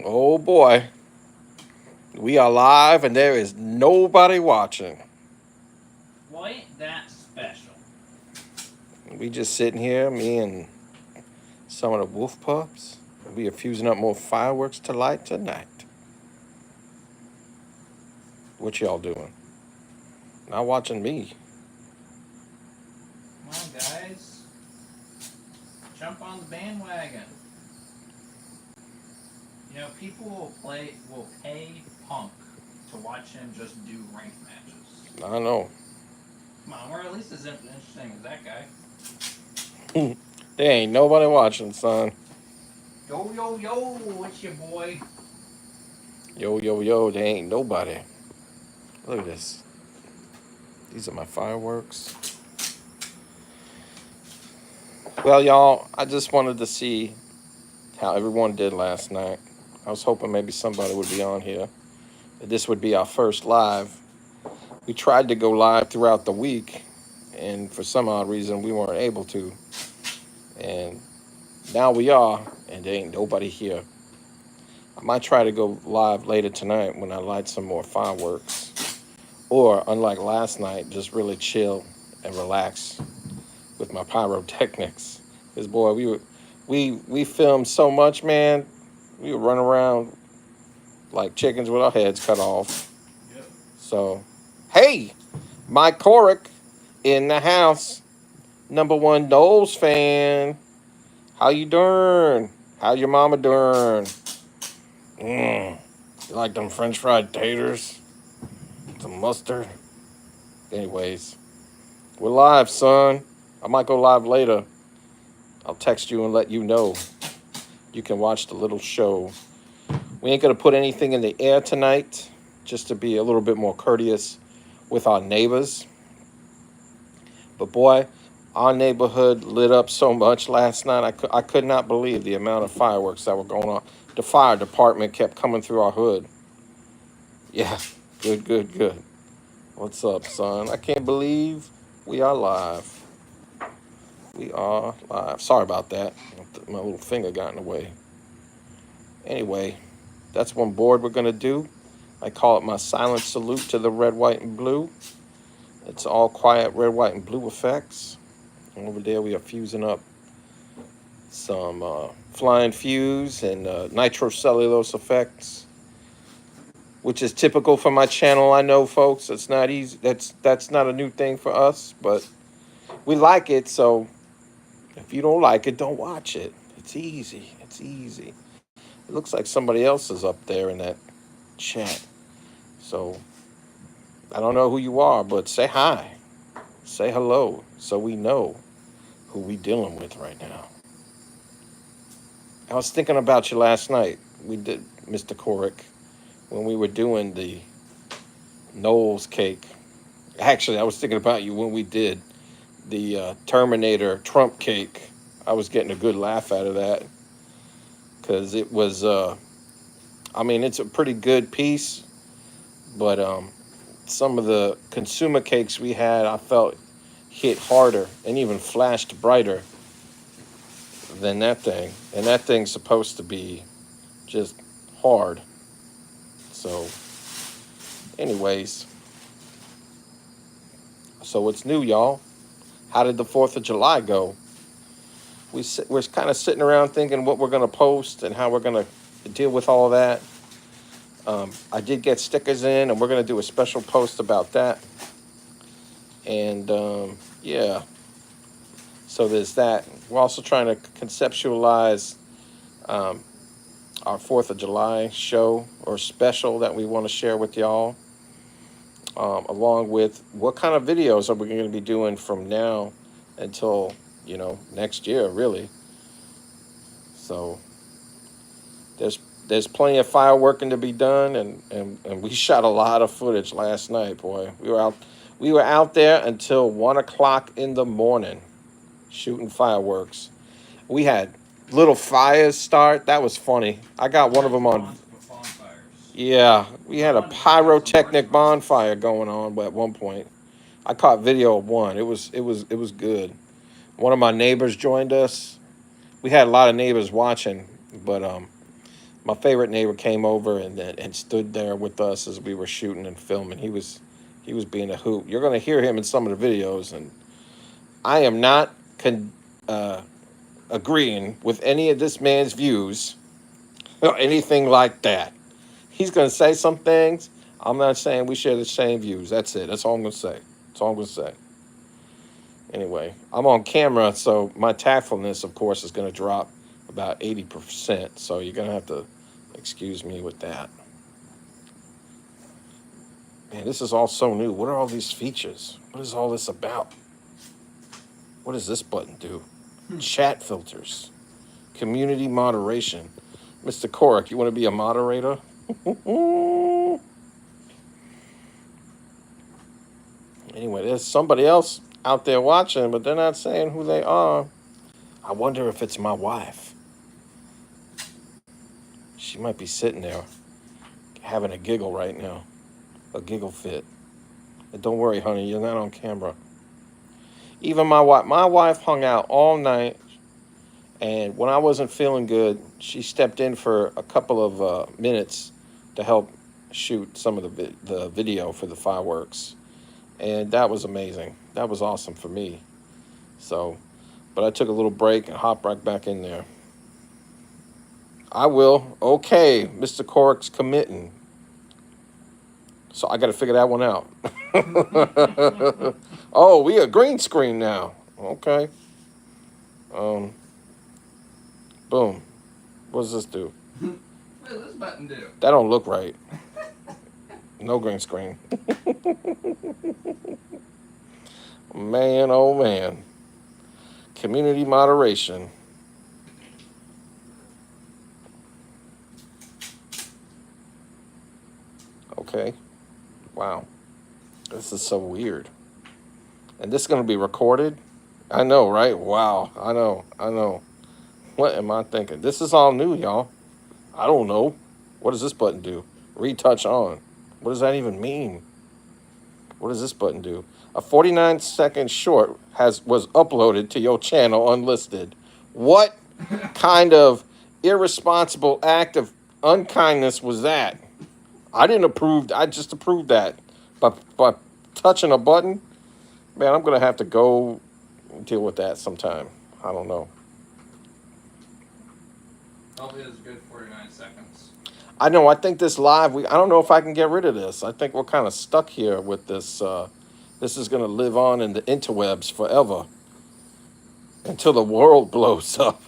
Oh boy, we are live and there is nobody watching. Well, ain't that special? We just sitting here, me and some of the wolf pups. We are fusing up more fireworks to light tonight. What y'all doing? Not watching me. Come on, guys. Jump on the bandwagon. You know, people will pay Punk to watch him just do ranked matches. I know. Come on, we're at least as interesting as that guy. There ain't nobody watching, son. Yo, yo, yo, it's your boy. Yo, yo, yo, there ain't nobody. Look at this. These are my fireworks. Well, y'all, I just wanted to see how everyone did last night. I was hoping maybe somebody would be on here. This would be our first live. We tried to go live throughout the week, and for some odd reason, we weren't able to. And now we are, and there ain't nobody here. I might try to go live later tonight when I light some more fireworks. Or, unlike last night, just really chill and relax with my pyrotechnics. Because boy, we filmed so much, man. We would run around like chickens with our heads cut off. Yep. So, hey, Mike Corick in the house. Number one Knowles fan. How you doing? How your mama doing? You like them French fried taters? Some mustard? Anyways, we're live, son. I might go live later. I'll text you and let you know. You can watch the little show. We ain't gonna put anything in the air tonight, just to be a little bit more courteous with our neighbors. But boy, our neighborhood lit up so much last night. I could not believe the amount of fireworks that were going on. The fire department kept coming through our hood. Yeah, good, good, good. What's up, son? I can't believe we are live. We are live. Sorry about that. My little finger got in the way. Anyway, that's one board we're going to do. I call it my silent salute to the red, white, and blue. It's all quiet red, white, and blue effects. And over there, we are fusing up some flying fuse and nitrocellulose effects, which is typical for my channel. I know, folks. It's not easy. That's not a new thing for us, but we like it. So if you don't like it, don't watch it. It's easy. It's easy. It looks like somebody else is up there in that chat. So I don't know who you are, but say hi, say hello, so we know who we dealing with right now. I was thinking about you last night. We did, Mr. Corick, when we were doing the Knowles cake. Actually, I was thinking about you when we did the Terminator Trump cake. I was getting a good laugh out of that because it was, I mean, it's a pretty good piece, but some of the consumer cakes we had, I felt hit harder and even flashed brighter than that thing. And that thing's supposed to be just hard. So, anyways, so what's new, y'all? How did the 4th of July go? We're kind of sitting around thinking what we're going to post and how we're going to deal with all that. I did get stickers in, and we're going to do a special post about that. And yeah, so there's that. We're also trying to conceptualize um, our 4th of July show or special that we want to share with y'all, along with what kind of videos are we going to be doing from now until, next year, really. So there's there's plenty of fireworking to be done, and we shot a lot of footage last night, boy. We were out there until 1 o'clock in the morning shooting fireworks. We had little fires start. That was funny. I got one of them on. Bonfires. Yeah, we I had a wanted to put out some pyrotechnic marshmallows. bonfire going on at one point. I caught video of one. It was good. One of my neighbors joined us. We had a lot of neighbors watching, but My favorite neighbor came over and stood there with us as we were shooting and filming. He was being a hoot. You're gonna hear him in some of the videos, and I am not uh, agreeing with any of this man's views or anything like that. He's gonna say some things. I'm not saying we share the same views. That's it. That's all I'm gonna say. That's all I'm gonna say. Anyway, I'm on camera, so my tactfulness, of course, is gonna drop about 80%. So you're gonna have to excuse me with that. Man, this is all so new. What are all these features? What is all this about? What does this button do? Chat filters, community moderation. Mr. Korik, you want to be a moderator? Anyway, there's somebody else out there watching, but they're not saying who they are. I wonder if it's my wife. She might be sitting there having a giggle right now, a giggle fit. But don't worry, honey, you're not on camera. Even my wife hung out all night, and when I wasn't feeling good, she stepped in for a couple of minutes to help shoot some of the video for the fireworks, and that was amazing. That was awesome for me. So, but I took a little break and hopped right back in there. I will. Okay, Mr. Cork's committing. So I got to figure that one out. Oh, we a green screen now. Okay. Boom. What does this do? What does this button do? That don't look right. No green screen. Man, oh man. Community moderation. Okay. Wow. This is so weird. And this is going to be recorded? I know, right? Wow. I know. What am I thinking? This is all new, y'all. I don't know. What does this button do? Retouch on. What does that even mean? What does this button do? A 49-second short was uploaded to your channel unlisted. What kind of irresponsible act of unkindness was that? I didn't approve. I just approved that by touching a button. Man, I'm gonna have to go deal with that sometime. I don't know. Hopefully it's good 49 seconds. I know. I think this live. I don't know if I can get rid of this. I think we're kind of stuck here with this. This is gonna live on in the interwebs forever until the world blows up.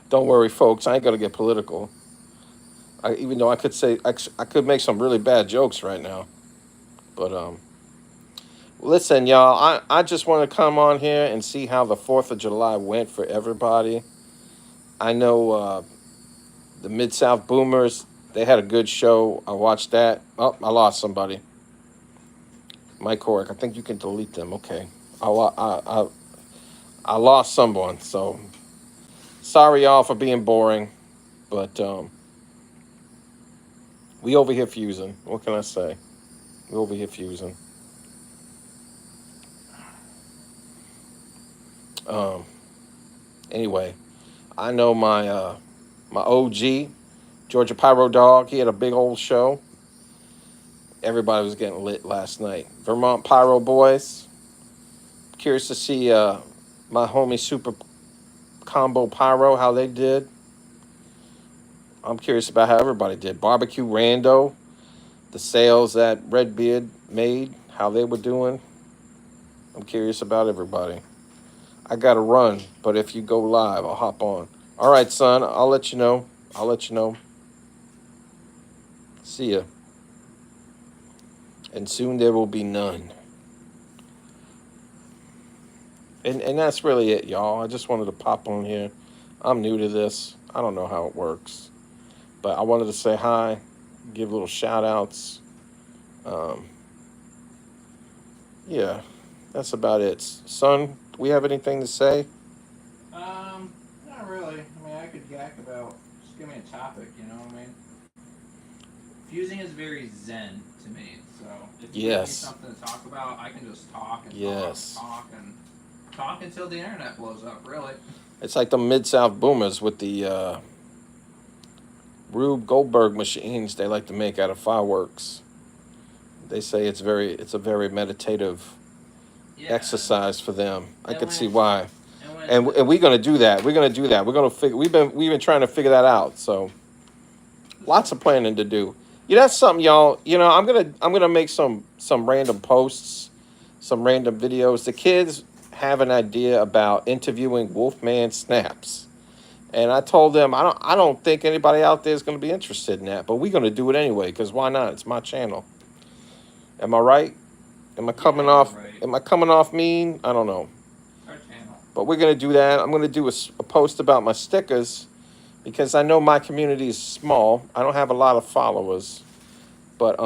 Don't worry, folks. I ain't gonna get political. Even though I could say I could make some really bad jokes right now, but listen, y'all. I just want to come on here and see how the 4th of July went for everybody. I know the Mid-South Boomers. They had a good show. I watched that. Oh, I lost somebody. Mike Cork. I think you can delete them. Okay. I lost someone. So sorry, y'all, for being boring, but we over here fusing. What can I say? We over here fusing. Anyway, I know my OG, Georgia Pyro Dog. He had a big old show. Everybody was getting lit last night. Vermont Pyro Boys. Curious to see my homie Super Combo Pyro, how they did. I'm curious about how everybody did. Barbecue Rando, the sales that Redbeard made, how they were doing. I'm curious about everybody. I got to run, but if you go live, I'll hop on. All right, son, I'll let you know. See ya. And soon there will be none. And that's really it, y'all. I just wanted to pop on here. I'm new to this. I don't know how it works. But I wanted to say hi, give little shout outs. Yeah, that's about it. Son, do we have anything to say? Not really. I mean, I could yak about, just give me a topic, you know what I mean? Fusing is very zen to me, so if you give me something to talk about, I can just talk and talk and talk until the internet blows up, really. It's like the Mid-South boomers with the Rube Goldberg machines they like to make out of fireworks. They say it's a very meditative Yeah. exercise for them. I And could when see it's why. and when it's And we're gonna do that. We're gonna do that. We're gonna figure. We've been trying to figure that out. So lots of planning to do. You know, that's something, y'all. You know, I'm gonna make some random posts, some random videos. The kids have an idea about interviewing Wolfman Snaps, and I told them I don't think anybody out there is gonna be interested in that, but we're gonna do it anyway because why not? It's my channel. Am I right? Am I coming yeah, off? you're right. Am I coming off mean? I don't know. It's our channel. But we're gonna do that. I'm gonna do a post about my stickers because I know my community is small. I don't have a lot of followers, but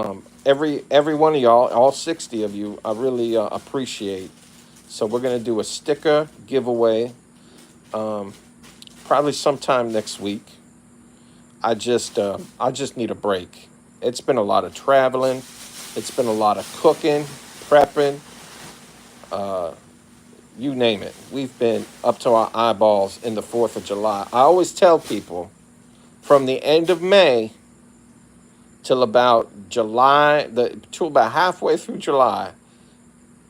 every one of y'all, all 60 of you, I really appreciate. So we're gonna do a sticker giveaway, um, probably sometime next week. I just need a break. It's been a lot of traveling. It's been a lot of cooking, prepping. Uh, you name it. We've been up to our eyeballs in the 4th of July. I always tell people from the end of May till about till about halfway through July,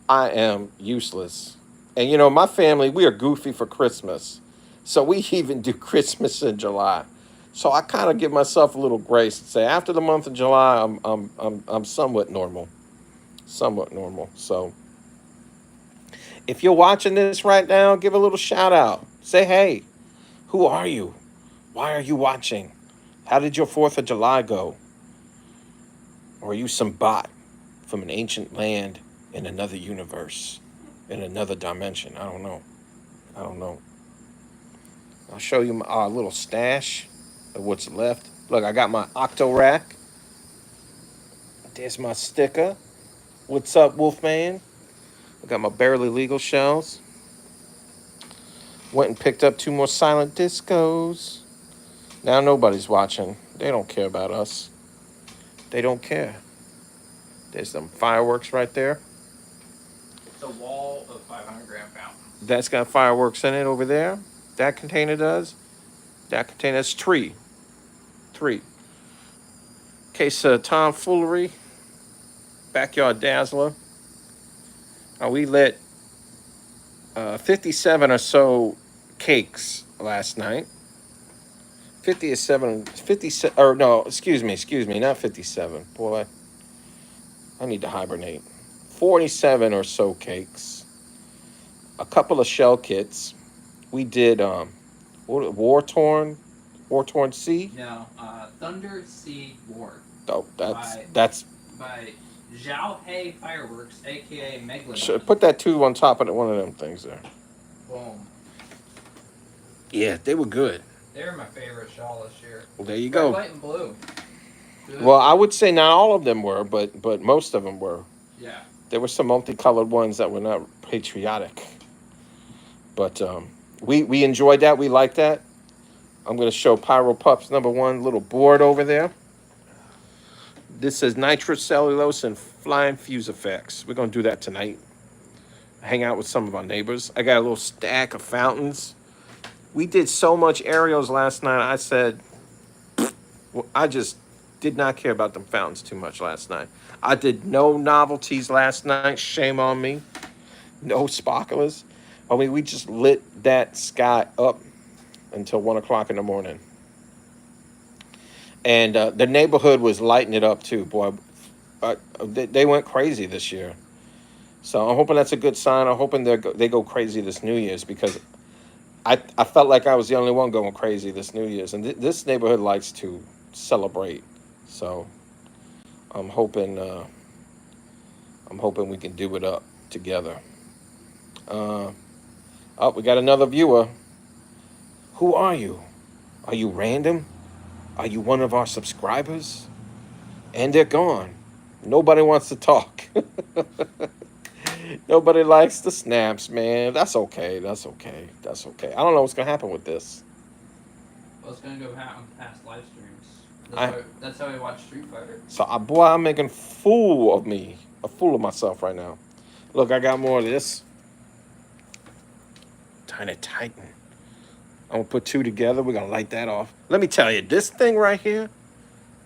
I am useless. And you know, my family, we are goofy for Christmas. So we even do Christmas in July. So I kind of give myself a little grace and say after the month of July, I'm somewhat normal. Somewhat normal. So if you're watching this right now, give a little shout out. Say, hey, who are you? Why are you watching? How did your 4th of July go? Or are you some bot from an ancient land in another universe, in another dimension? I don't know. I don't know. I'll show you my little stash of what's left. Look, I got my Octo Rack. There's my sticker. What's up, Wolfman? I got my Barely Legal shells. Went and picked up 2 more silent discos. Now nobody's watching. They don't care about us. They don't care. There's some fireworks right there. It's a wall of 500-gram fountains. That's got fireworks in it over there. That container does. That container, that's 3. 3. Case of tomfoolery. Backyard dazzler. We lit 57 or so cakes last night. 57, or no, excuse me, not 57. Boy, I need to hibernate. 47 or so cakes. A couple of shell kits. We did War Torn Sea. No, Thunder Sea War. Oh, by, that's by Zhao Hei Fireworks, aka Megalodon. put that 2 on top of one of them things there. Boom. Yeah, they were good. They're my favorite shawl this year. Well, there you Red, go. white, and blue. Good. Well, I would say not all of them were, but most of them were. Yeah. There were some multicolored ones that were not patriotic. But we enjoyed that. We liked that. I'm going to show Pyro Pups #1 little board over there. This is nitrocellulose and flying fuse effects. We're going to do that tonight. Hang out with some of our neighbors. I got a little stack of fountains. We did so much aerials last night. I said, well, I just did not care about them fountains too much last night. I did no novelties last night. Shame on me. No sparklers. I mean, we just lit that sky up until 1 o'clock in the morning. And the neighborhood was lighting it up too. Boy, they went crazy this year. So I'm hoping that's a good sign. I'm hoping they go crazy this New Year's because I felt like I was the only one going crazy this New Year's. And this neighborhood likes to celebrate. So I'm hoping we can do it up together. Oh, we got another viewer. Who are you? Are you random? Are you one of our subscribers? And they're gone. Nobody wants to talk. Nobody likes the snaps, man. That's okay. That's okay. That's okay. I don't know what's going to happen with this. Well, it's going to go happen past live streams. That's how we watch Street Fighter. So, boy, I'm making a fool of myself right now. Look, I got more of this. Tiny Titan. I'm gonna put two together. We're gonna light that off. Let me tell you, this thing right here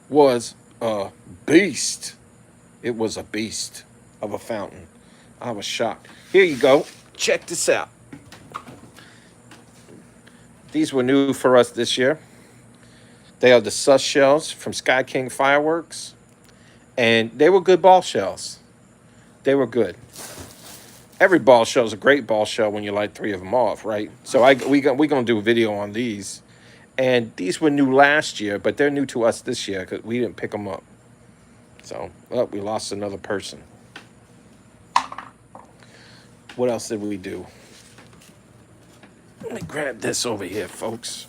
was a beast. It was a beast of a fountain. I was shocked. Here you go. Check this out. These were new for us this year. They are the sus shells from Sky King Fireworks, and they were good ball shells. They were good. Every ball shell is a great ball shell when you light three of them off, right? So we gonna do a video on these, and these were new last year, but they're new to us this year because we didn't pick them up. So, oh, we lost another person. What else did we do? Let me grab this over here, folks.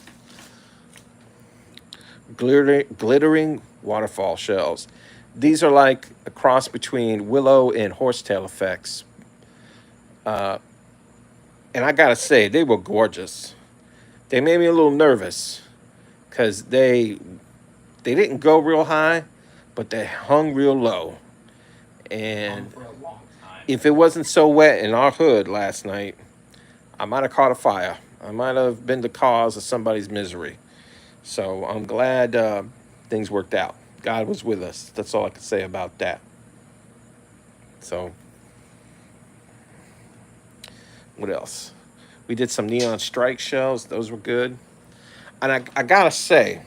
Glittering waterfall shells. These are like a cross between willow and horsetail effects. And I gotta say, they were gorgeous. They made me a little nervous because they didn't go real high, but they hung real low. And For a long time. if it wasn't so wet in our hood last night, I might have caught a fire. I might have been the cause of somebody's misery. So I'm glad things worked out. God was with us. That's all I can say about that. So, what else? We did some neon strike shells. Those were good. And I gotta say,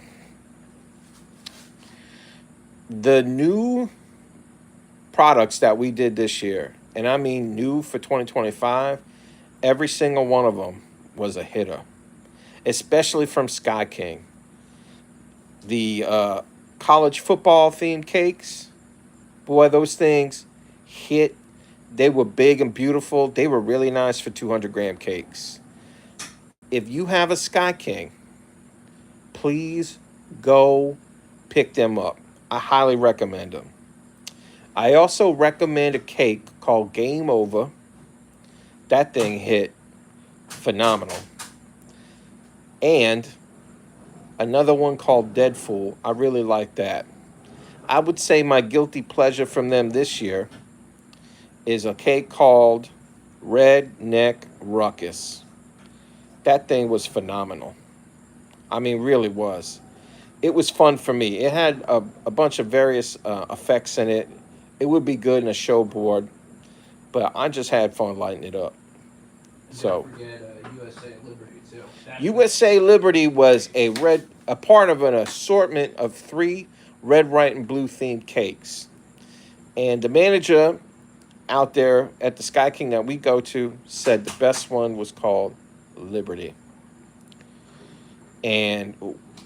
the new products that we did this year, and I mean new for 2025, every single one of them was a hitter, especially from Sky King. The college football themed cakes, boy, those things hit. They were big and beautiful. They were really nice for 200-gram cakes. If you have a Sky King, please go pick them up. I highly recommend them. I also recommend a cake called Game Over. That thing hit phenomenal. And another one called Dead Fool. I really like that. I would say my guilty pleasure from them this year is a cake called Redneck Ruckus. That thing was phenomenal. I mean, really was. It was fun for me. It had a bunch of various effects in it. It would be good in a show board, but I just had fun lighting it up. So, Don't forget USA Liberty too. USA Liberty was a part of an assortment of 3 red, white, and blue themed cakes. And the manager out there at the Sky King that we go to said the best one was called Liberty. And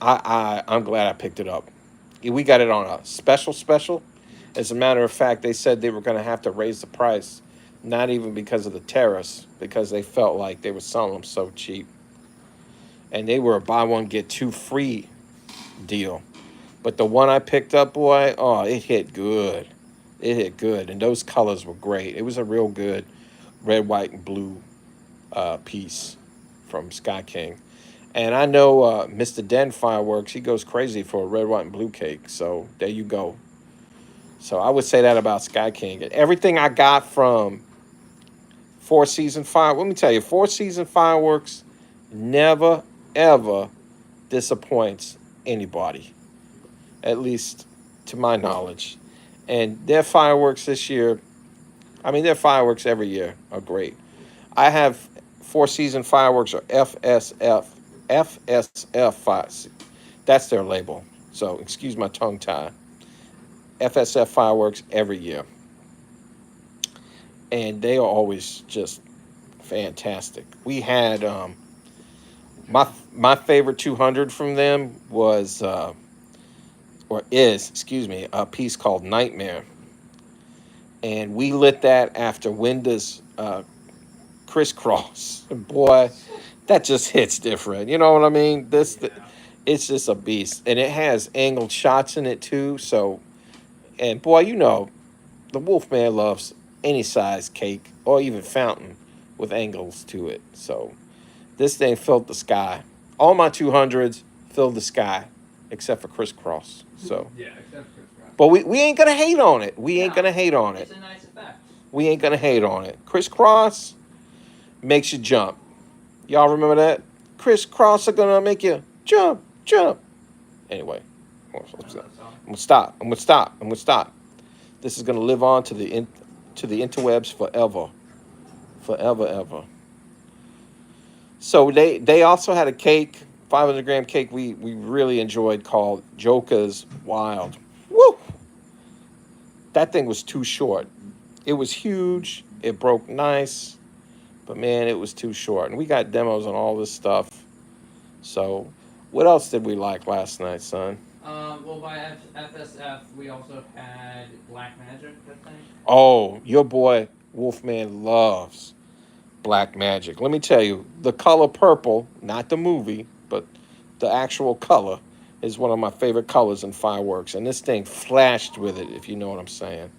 I'm glad I picked it up. We got it on a special. As a matter of fact, they said they were going to have to raise the price, not even because of the tariffs, because they felt like they were selling them so cheap. And they were a buy one, get 2 free deal. But the one I picked up, boy, oh, it hit good. It hit good. And those colors were great. It was a real good red, white, and blue piece from Sky King. And I know Mr. Den Fireworks, he goes crazy for a red, white, and blue cake. So there you go. So I would say that about Sky King. Everything I got from Four Season Fire, let me tell you, Four Season Fireworks never, ever disappoints anybody, at least to my knowledge. And their fireworks this year, I mean, their fireworks every year are great. I have Four Season Fireworks, or FSF. That's their label. So excuse my tongue tie. FSF Fireworks every year. And they are always just fantastic. We had my favorite 200 from them was a piece called Nightmare. And we lit that after Winda's Crisscross. And boy, that just hits different. You know what I mean? It's just a beast. And it has angled shots in it too. So, and boy, you know, the Wolfman loves any size cake or even fountain with angles to it. So this thing filled the sky. All my 200s filled the sky, except for Crisscross. So yeah, except for Crisscross. But we ain't gonna hate on it. We ain't gonna hate on it. It's a nice effect. We ain't gonna hate on it. Crisscross makes you jump. Y'all remember that? crisscross are gonna make you jump, jump. Anyway, I'm gonna stop. I'm gonna stop. I'm gonna stop. This is gonna live on to the interwebs forever, forever, ever. So they also had a cake, 500-gram cake we really enjoyed called Joker's Wild. Woo! That thing was too short. It was huge. It broke nice, but man, it was too short. And we got demos on all this stuff. So, what else did we like last night, son? Well, by FSF, we also had Black Magic, I think. Oh, your boy Wolfman loves Black Magic. Let me tell you, the color purple, not the movie, but the actual color, is one of my favorite colors in fireworks. And this thing flashed with it, if you know what I'm saying.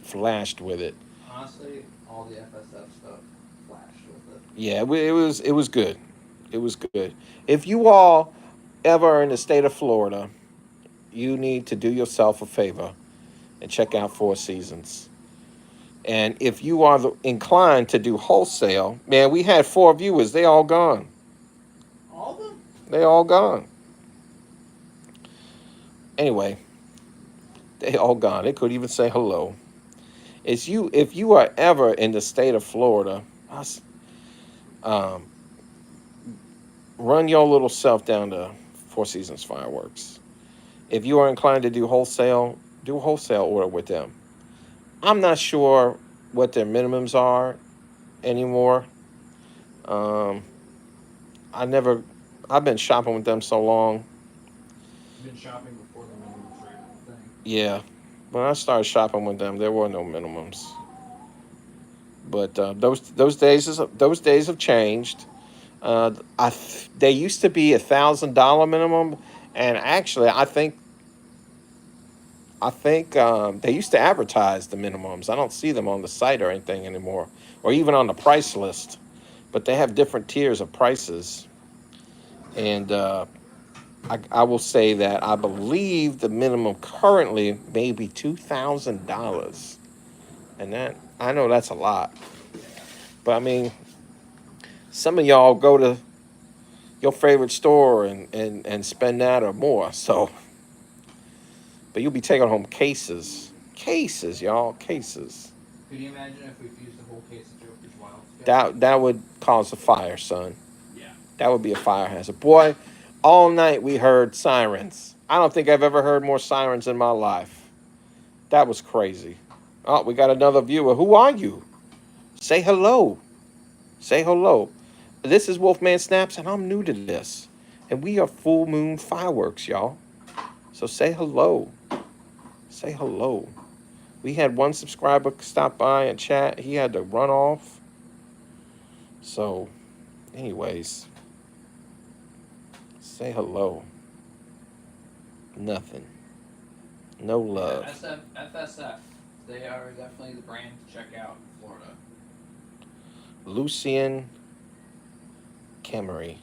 Flashed with it. Honestly, all the FSF stuff flashed with it. Yeah, it was good. It was good. If you all ever are in the state of Florida, you need to do yourself a favor and check out Four Seasons. And if you are inclined to do wholesale, man, we had 4 viewers. They all gone. All of them? They all gone. Anyway, they all gone. They couldn't even say hello. It's you. If you are ever in the state of Florida, um, run your little self down to Four Seasons Fireworks. If you are inclined to do a wholesale order with them. I'm not sure what their minimums are anymore. Um, I've been shopping with them so long. You've been shopping before the minimum rate thing. Yeah, when I started shopping with them, there were no minimums. But those days have changed. They used to be $1,000 minimum, and actually, I think they used to advertise the minimums. I don't see them on the site or anything anymore, or even on the price list. But they have different tiers of prices, and I will say that I believe the minimum currently may be $2,000, and that I know that's a lot. But I mean, some of y'all go to your favorite store and spend that or more. So, but you'll be taking home cases, y'all, cases. Could you imagine if we fused the whole case of Joker's Wild together? That would cause a fire, son. Yeah. That would be a fire hazard. Boy, all night we heard sirens. I don't think I've ever heard more sirens in my life. That was crazy. Oh, we got another viewer. Who are you? Say hello. Say hello. This is Wolfman Snaps, and I'm new to this. And we are full moon fireworks, y'all. So say hello. Say hello. We had one subscriber stop by and chat. He had to run off. So, anyways, say hello. Nothing. No love. FSF. They are definitely the brand to check out in Florida. Lucian Camery.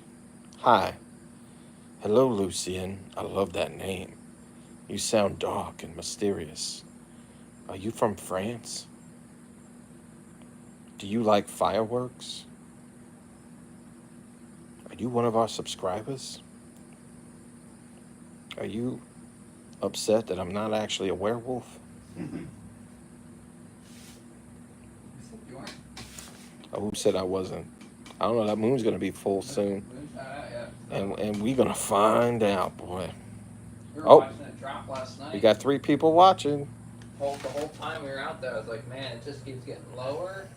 Hi. Hello, Lucian. I love that name. You sound dark and mysterious. Are you from France? Do you like fireworks? Are you one of our subscribers? Are you upset that I'm not actually a werewolf? You aren't? Oh, who said I wasn't? I don't know. That moon's going to be full soon. Moon's not out yet. And we're going to find out, boy. We were Oh. watching it drop last night. We got 3 people watching. The whole time we were out there, I was like, man, it just keeps getting lower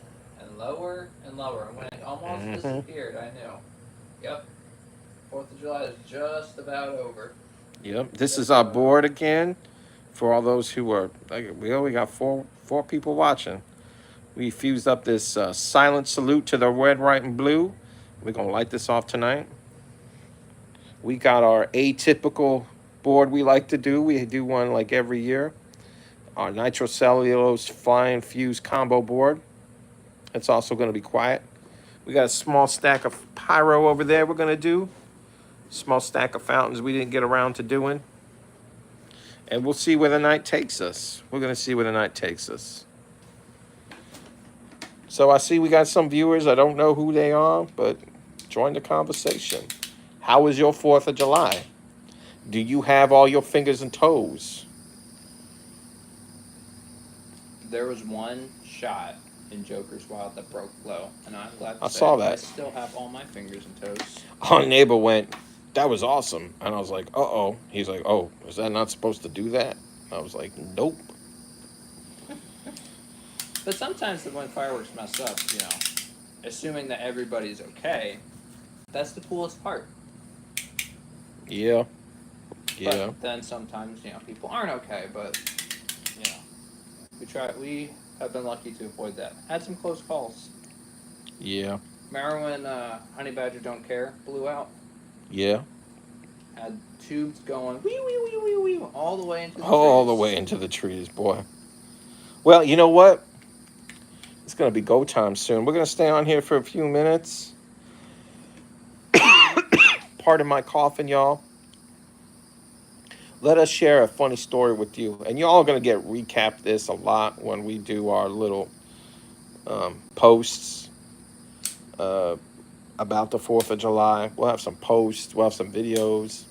and lower and lower. And when it almost disappeared, I knew. Yep. 4th of July is just about over. Yep. This is our board again. For all those who are, we only got four people watching. We fused up this silent salute to the red, white, and blue. We're going to light this off tonight. We got our atypical board we like to do. We do one like every year. Our nitrocellulose flying fuse combo board. It's also going to be quiet. We got a small stack of pyro over there we're going to do. Small stack of fountains we didn't get around to doing. And we'll see where the night takes us. We're going to see where the night takes us. So I see we got some viewers. I don't know who they are, but join the conversation. How was your 4th of July? Do you have all your fingers and toes? There was one shot in Joker's Wild that broke low, and I'm glad to I say saw I that. still have all my fingers and toes. Our neighbor went, that was awesome. And I was like, uh-oh. He's like, oh, is that not supposed to do that? I was like, nope. But sometimes when fireworks mess up, assuming that everybody's okay, that's the coolest part. Yeah. Yeah. But then sometimes, people aren't okay, but, we have been lucky to avoid that. Had some close calls. Yeah. Remember when Honey Badger Don't Care blew out? Yeah. Had tubes going wee wee wee wee wee all the way into the trees. All the way into the trees, boy. Well, you know what? It's going to be go time soon. We're going to stay on here for a few minutes. Pardon my coughing, y'all. Let us share a funny story with you. And y'all are going to get recapped this a lot when we do our little posts about the 4th of July. We'll have some posts. We'll have some videos.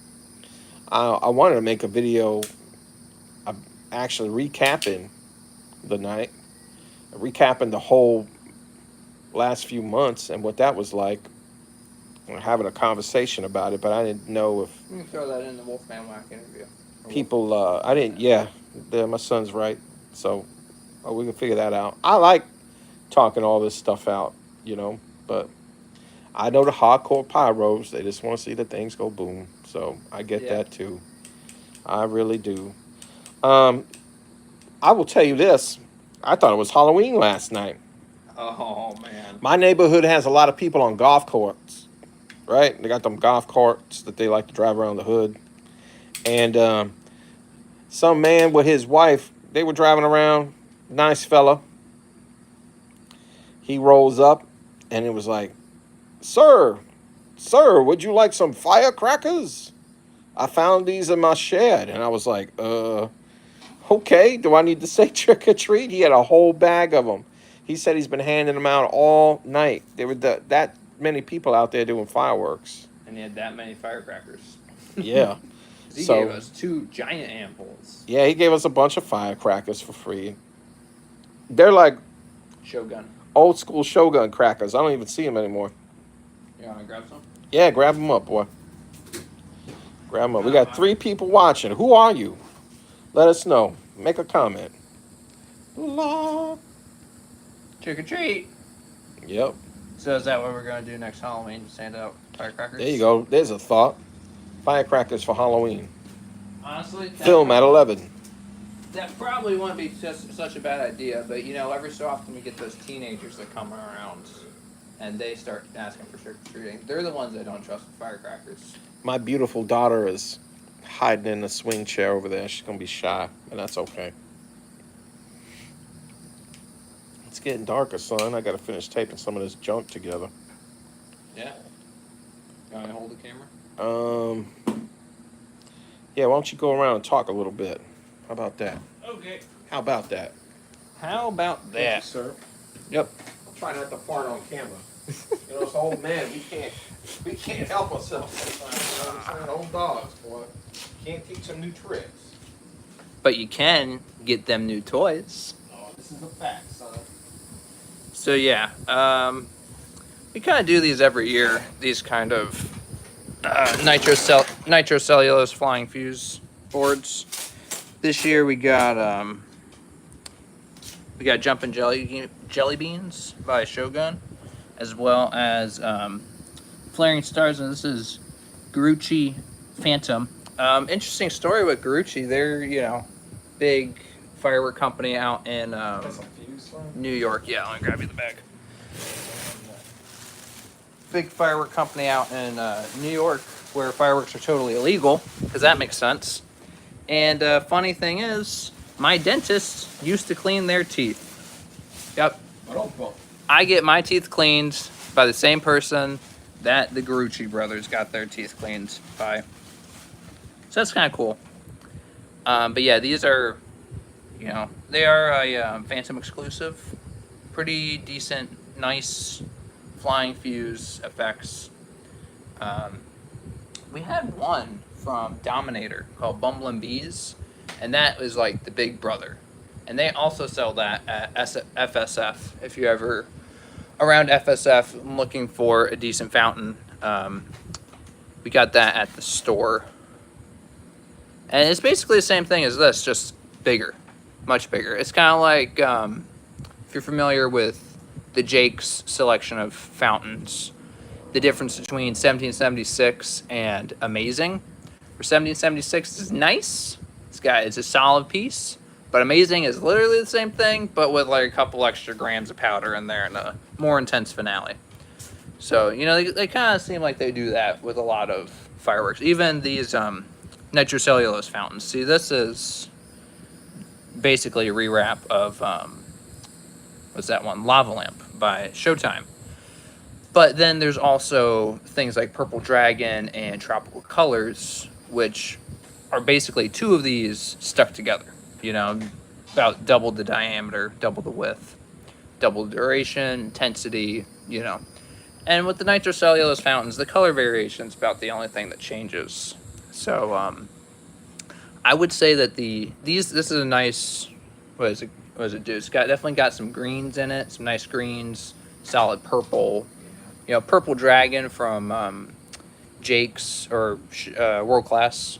I wanted to make a video actually recapping the night, recapping the whole last few months and what that was like. We're having a conversation about it, but I didn't know if You can throw that in the Wolfman Whack interview. people, I didn't, yeah, my son's right. So we can figure that out. I like talking all this stuff out, but I know the hardcore pyros, they just want to see the things go boom. So I get that too. I really do. I will tell you this. I thought it was Halloween last night. Oh, man. My neighborhood has a lot of people on golf courts, right? They got them golf carts that they like to drive around the hood. And some man with his wife, they were driving around. Nice fella. He rolls up and it was like, Sir, would you like some firecrackers? I found these in my shed. And I was like, okay, do I need to say trick or treat? He had a whole bag of them. He said he's been handing them out all night. There were that many people out there doing fireworks. And he had that many firecrackers. Yeah. He gave us 2 giant handfuls. Yeah, he gave us a bunch of firecrackers for free. They're like Shogun. old school Shogun crackers. I don't even see them anymore. You want to grab some? Yeah, grab them up, boy. Grab them up. We got 3 people watching. Who are you? Let us know. Make a comment. La. Trick or treat. Yep. So is that what we're going to do next Halloween? Send out firecrackers? There you go. There's a thought. Firecrackers for Halloween. Honestly, Film at 11. That probably wouldn't be just such a bad idea, but every so often we get those teenagers that come around and they start asking for trick or treating. They're the ones that don't trust the firecrackers. My beautiful daughter is hiding in the swing chair over there. She's going to be shy, and that's okay. It's getting darker, son. I got to finish taping some of this junk together. Yeah. You want me to hold the camera? Yeah, why don't you go around and talk a little bit? How about that? Okay. How about that? How about Thank that? you, sir. Yep. I'll try not to fart on camera. It's old man. We can't help ourselves sometimes. You know what I'm saying? Old dogs, boy. Can't teach them new tricks. But you can get them new toys. Oh, this is a fact, son. So yeah, we kind of do these every year. These kind of nitrocellulose flying fuse boards. This year we got Jumpin' Jelly Beans by Shogun, as well as Flaring Stars, and this is Grucci Phantom. Interesting story with Grucci. They're big firework company out in New York. Yeah, let me grab you the bag. Big firework company out in New York where fireworks are totally illegal, because that makes sense. And funny thing is, my dentist used to clean their teeth. Yep. I get my teeth cleaned by the same person that the Grucci brothers got their teeth cleaned by. So that's kind of cool. But yeah, these are, they are a Phantom exclusive. Pretty decent, nice flying fuse effects. We had one from Dominator called Bumblin' Bees, and that was like the big brother. And they also sell that at FSF. If you ever around FSF looking for a decent fountain, we got that at the store. And it's basically the same thing as this, just bigger, much bigger. It's kind of like if you're familiar with the Jake's selection of fountains, the difference between 1776 and Amazing. For 1776 is nice. It's a solid piece, but Amazing is literally the same thing, but with like a couple extra grams of powder in there and a more intense finale. So, you know, they kind of seem like they do that with a lot of fireworks. Even these nitrocellulose fountains. See, this is basically a rewrap of, what's that one? Lava Lamp by Showtime. But then there's also things like Purple Dragon and Tropical Colors, which are basically two of these stuck together. You know, about double the diameter, double the width, double the duration, intensity, you know. And with the nitrocellulose fountains, the color variation is about the only thing that changes. So I would say that this is a nice, what does it do? It's definitely got some greens in it, some nice greens, solid purple. You know, Purple Dragon from Jake's or World Class.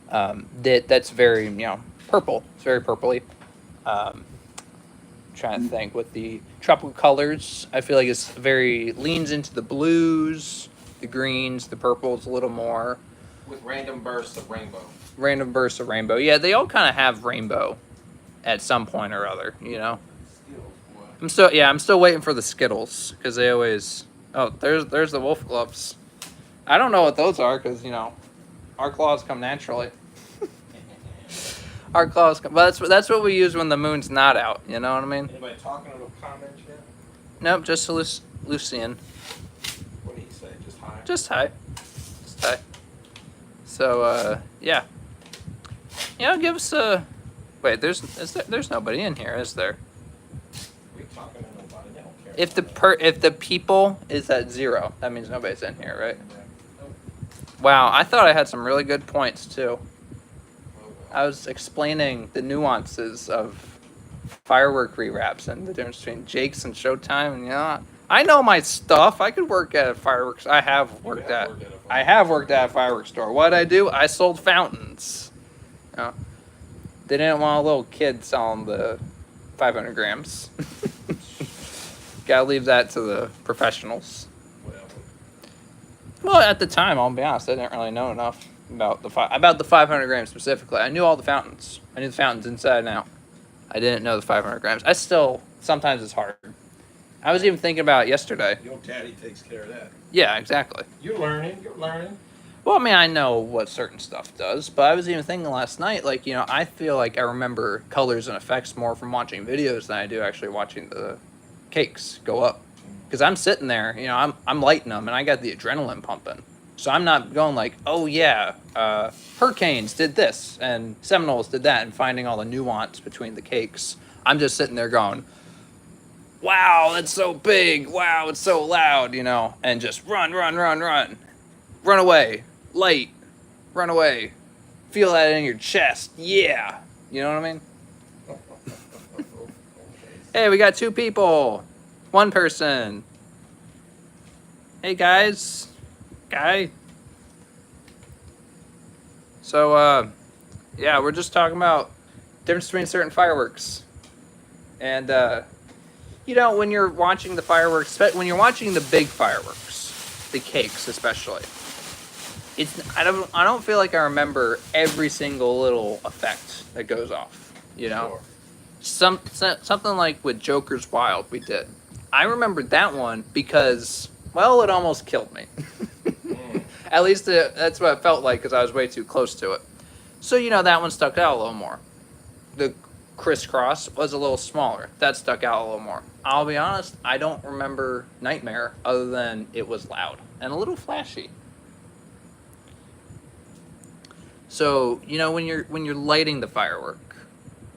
That's very, you know, purple. It's very purpley. Trying to think with the Tropical Colors. I feel like it's very leans into the blues, the greens, the purples a little more. With random bursts of rainbow. Random bursts of rainbow. Yeah, they all kind of have rainbow at some point or other. You know. Skittles, boy. I'm still waiting for the Skittles because they always. Oh, there's the wolf gloves. I don't know what those are because, you know, our claws come naturally. Our claws come. But that's what we use when the moon's not out. You know what I mean? Anybody talking in the comments yet? Nope, just Lucian. What did he say? Just hi? Just hi. Just hi. So, yeah. You know, give us a... Wait, there's nobody in here, is there? We talking to nobody. They don't care. If the people is at 0, that means nobody's in here, right? Wow, I thought I had some really good points too. I was explaining the nuances of firework rewraps and the difference between Jake's and Showtime, and you know, I know my stuff. I could work at fireworks. I have worked at a fireworks store. What I do? I sold fountains. You know, they didn't want a little kid selling the 500 grams. Gotta leave that to the professionals. Well, at the time, I'll be honest, I didn't really know enough about the 500 grams specifically. I knew all the fountains. I knew the fountains inside and out. I didn't know the 500 grams. Sometimes it's hard. I was even thinking about it yesterday. Your daddy takes care of that. Yeah, exactly. You're learning. Well, I mean, I know what certain stuff does, but I was even thinking last night, like, you know, I feel like I remember colors and effects more from watching videos than I do actually watching the cakes go up. Because I'm sitting there, you know, I'm lighting them, and I got the adrenaline pumping. So I'm not going like, oh yeah, Hurricanes did this, and Seminoles did that, and finding all the nuance between the cakes. I'm just sitting there going, wow, that's so big. Wow, it's so loud, you know, and just run. Run away. Light. Run away. Feel that in your chest. Yeah. You know what I mean? Hey, we got 2 people. 1 person. Hey, guys. Guy. So, yeah, we're just talking about difference between certain fireworks. And, you know, when you're watching the fireworks, when you're watching the big fireworks, the cakes especially, I don't feel like I remember every single little effect that goes off, you know? Sure. Something like with Joker's Wild we did. I remembered that one because, well, it almost killed me. At least that's what it felt like because I was way too close to it. So, you know, that one stuck out a little more. The crisscross was a little smaller. That stuck out a little more. I'll be honest, I don't remember Nightmare other than it was loud and a little flashy. So, you know, when you're lighting the firework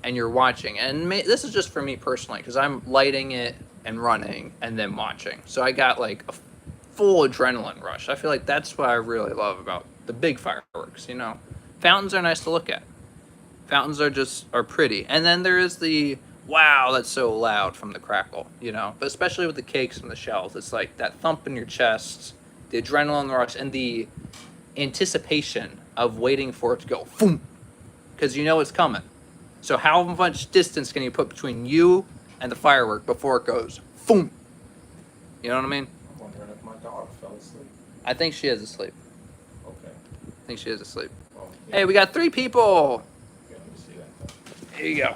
and you're watching, and this is just for me personally because I'm lighting it and running and then watching. So I got like a full adrenaline rush. I feel like that's what I really love about the big fireworks. Fountains are nice to look at. Fountains are pretty, and then there is the wow, that's so loud from the crackle. But especially with the cakes from the shells, it's like that thump in your chest, the adrenaline rush, and the anticipation of waiting for it to go boom, because it's coming. So how much distance can you put between you and the firework before it goes boom? You know what I mean? I'm wondering if my dog fell asleep. I think she is asleep. Okay. I think she is asleep. Well, Hey, we got 3 people. yeah, let me see that. Here you go.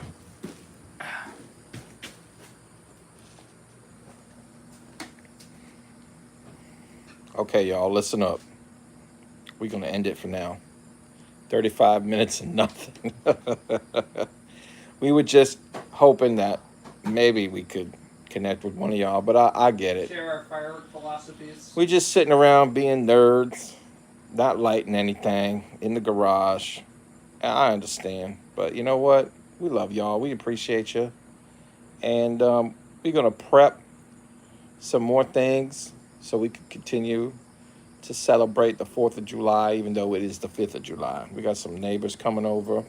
Okay, y'all, listen up. We're going to end it for now. 35 minutes and nothing. We were just hoping that maybe we could connect with one of y'all, but I get it. Share our firework philosophies. We just sitting around being nerds, not lighting anything in the garage. I understand, but you know what? We love y'all. We appreciate you. And we're going to prep some more things so we can continue to celebrate the 4th of July, even though it is the 5th of July. We got some neighbors coming over.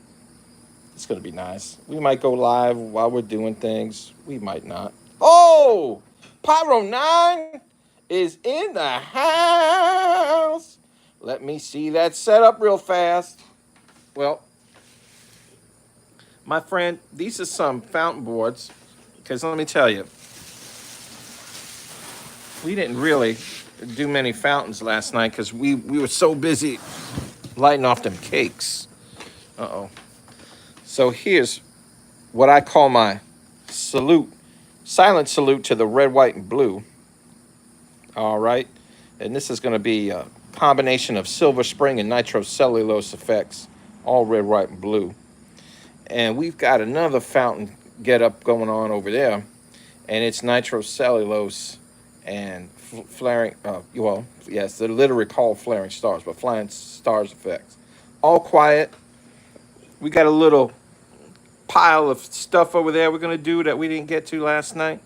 It's going to be nice. We might go live while we're doing things. We might not. Oh, Pyro 9 is in the house. Let me see that setup real fast. Well, my friend, these are some fountain boards. Because let me tell you, we didn't really do many fountains last night because we were so busy lighting off them cakes. Uh-oh. So here's what I call my silent salute to the red, white, and blue. All right. And this is going to be a combination of Silver Spring and nitrocellulose effects, all red, white, and blue. And we've got another fountain get up going on over there, and it's nitrocellulose and flaring, yes, they're literally called flaring stars, but flying stars effects. All quiet. We got a little pile of stuff over there we're going to do that we didn't get to last night.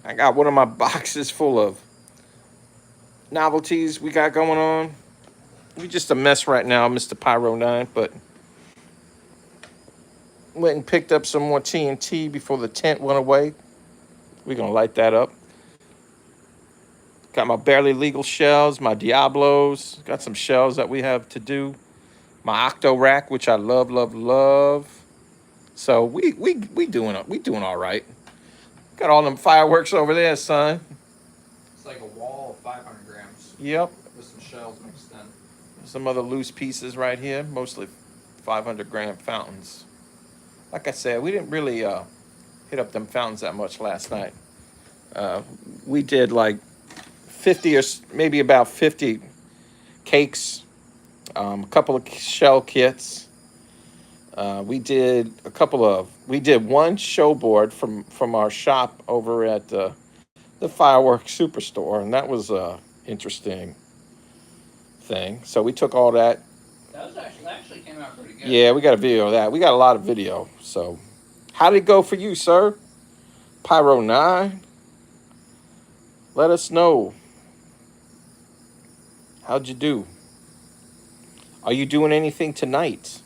I got one of my boxes full of novelties we got going on. We just a mess right now, Mr. Pyro 9, but went and picked up some more TNT before the tent went away. We're going to light that up. Got my barely legal shells, my Diablos. Got some shells that we have to do. My Octo Rack, which I love, love, love. So we doing all right. Got all them fireworks over there, son. It's like a wall of 500 grams. Yep. With some shells mixed in. Some other loose pieces right here, mostly 500-gram fountains. Like I said, we didn't really hit up them fountains that much last night. We did like 50 or maybe about 50 cakes, a couple of shell kits. We did one show board from our shop over at the Fireworks Superstore, and that was a interesting thing. So we took all that. That actually came out pretty good. Yeah, we got a video of that. We got a lot of video. So how did it go for you, sir? Pyro 9? Let us know. How'd you do? Are you doing anything tonight?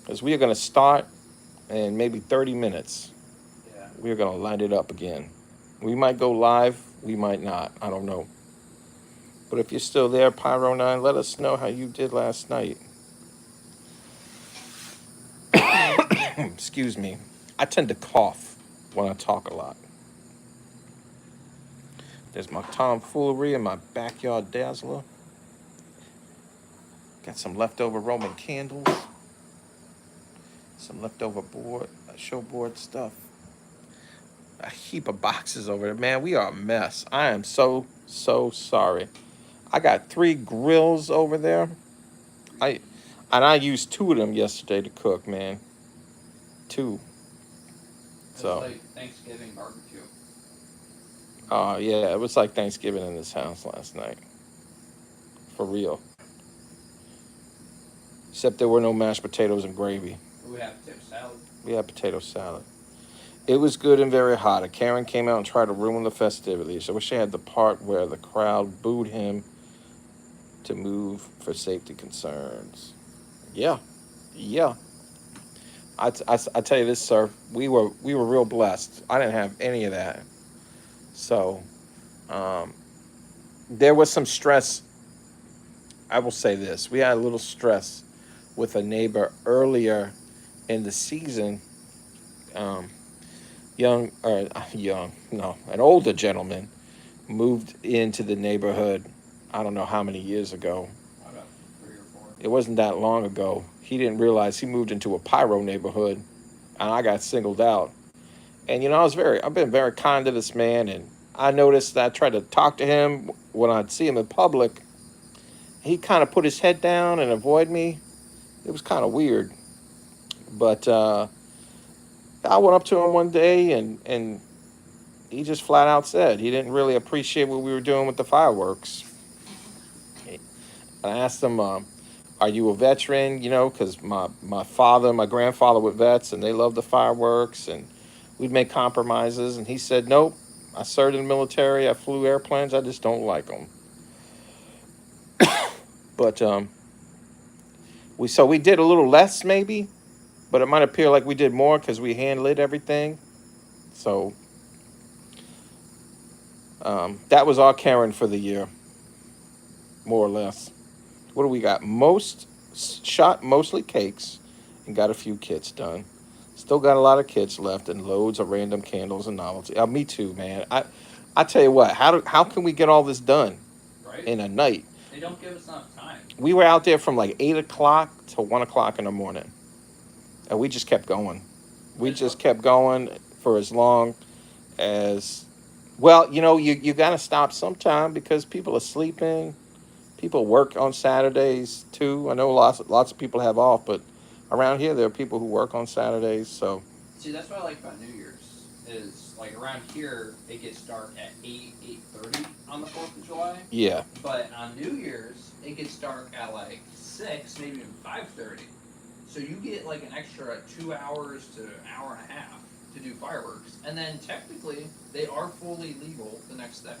Because we are going to start in maybe 30 minutes. Yeah. We are going to light it up again. We might go live. We might not. I don't know. But if you're still there, Pyro 9, let us know how you did last night. Excuse me. I tend to cough when I talk a lot. There's my tomfoolery and my backyard dazzler. Got some leftover Roman candles. Some leftover show board stuff. A heap of boxes over there. Man, we are a mess. I am so sorry. I got 3 grills over there. I used 2 of them yesterday to cook, man. 2. So. It's like Thanksgiving barbecue. Yeah, it was like Thanksgiving in this house last night. For real. Except there were no mashed potatoes and gravy. We had potato salad. We had potato salad. It was good and very hot. A Karen came out and tried to ruin the festivities. I wish I had the part where the crowd booed him to move for safety concerns. Yeah, yeah. I tell you this, sir. We were real blessed. I didn't have any of that. So um, there was some stress. I will say this: we had a little stress with a neighbor earlier in the season. Um, young or young, no, an older gentleman moved into the neighborhood. I don't know how many years ago. About 3 or 4. It wasn't that long ago. He didn't realize he moved into a pyro neighborhood, and I got singled out. And I've been very kind to this man, and I noticed that I tried to talk to him when I'd see him in public. He kind of put his head down and avoid me. It was kind of weird, but I went up to him one day, and he just flat out said he didn't really appreciate what we were doing with the fireworks. I asked him, "Are you a veteran?" Because my father, and my grandfather were vets, and they loved the fireworks, and we'd make compromises. And he said, "Nope, I served in the military. I flew airplanes. I just don't like them." But we did a little less maybe, but it might appear like we did more because we hand lit everything. So that was our Karen for the year, more or less. What do we got? Shot mostly cakes and got a few kits done. Still got a lot of kits left and loads of random candles and novelty. Me too, man. I tell you what. How can we get all this done Right? in a night? They don't give us enough time. We were out there from like 8 o'clock to 1 o'clock in the morning, and we just kept going. We just kept going for as long as. Well, you got to stop sometime because people are sleeping. People work on Saturdays too. I know lots of people have off, but around here there are people who work on Saturdays. So See, that's what I like about New Year's is like around here it gets dark at 8:30 on the 4th of July. yeah, But on New Year's it gets dark at like 6, maybe even 5:30. So you get like an extra 2 hours to an hour and a half to do fireworks, and then technically they are fully legal the next day.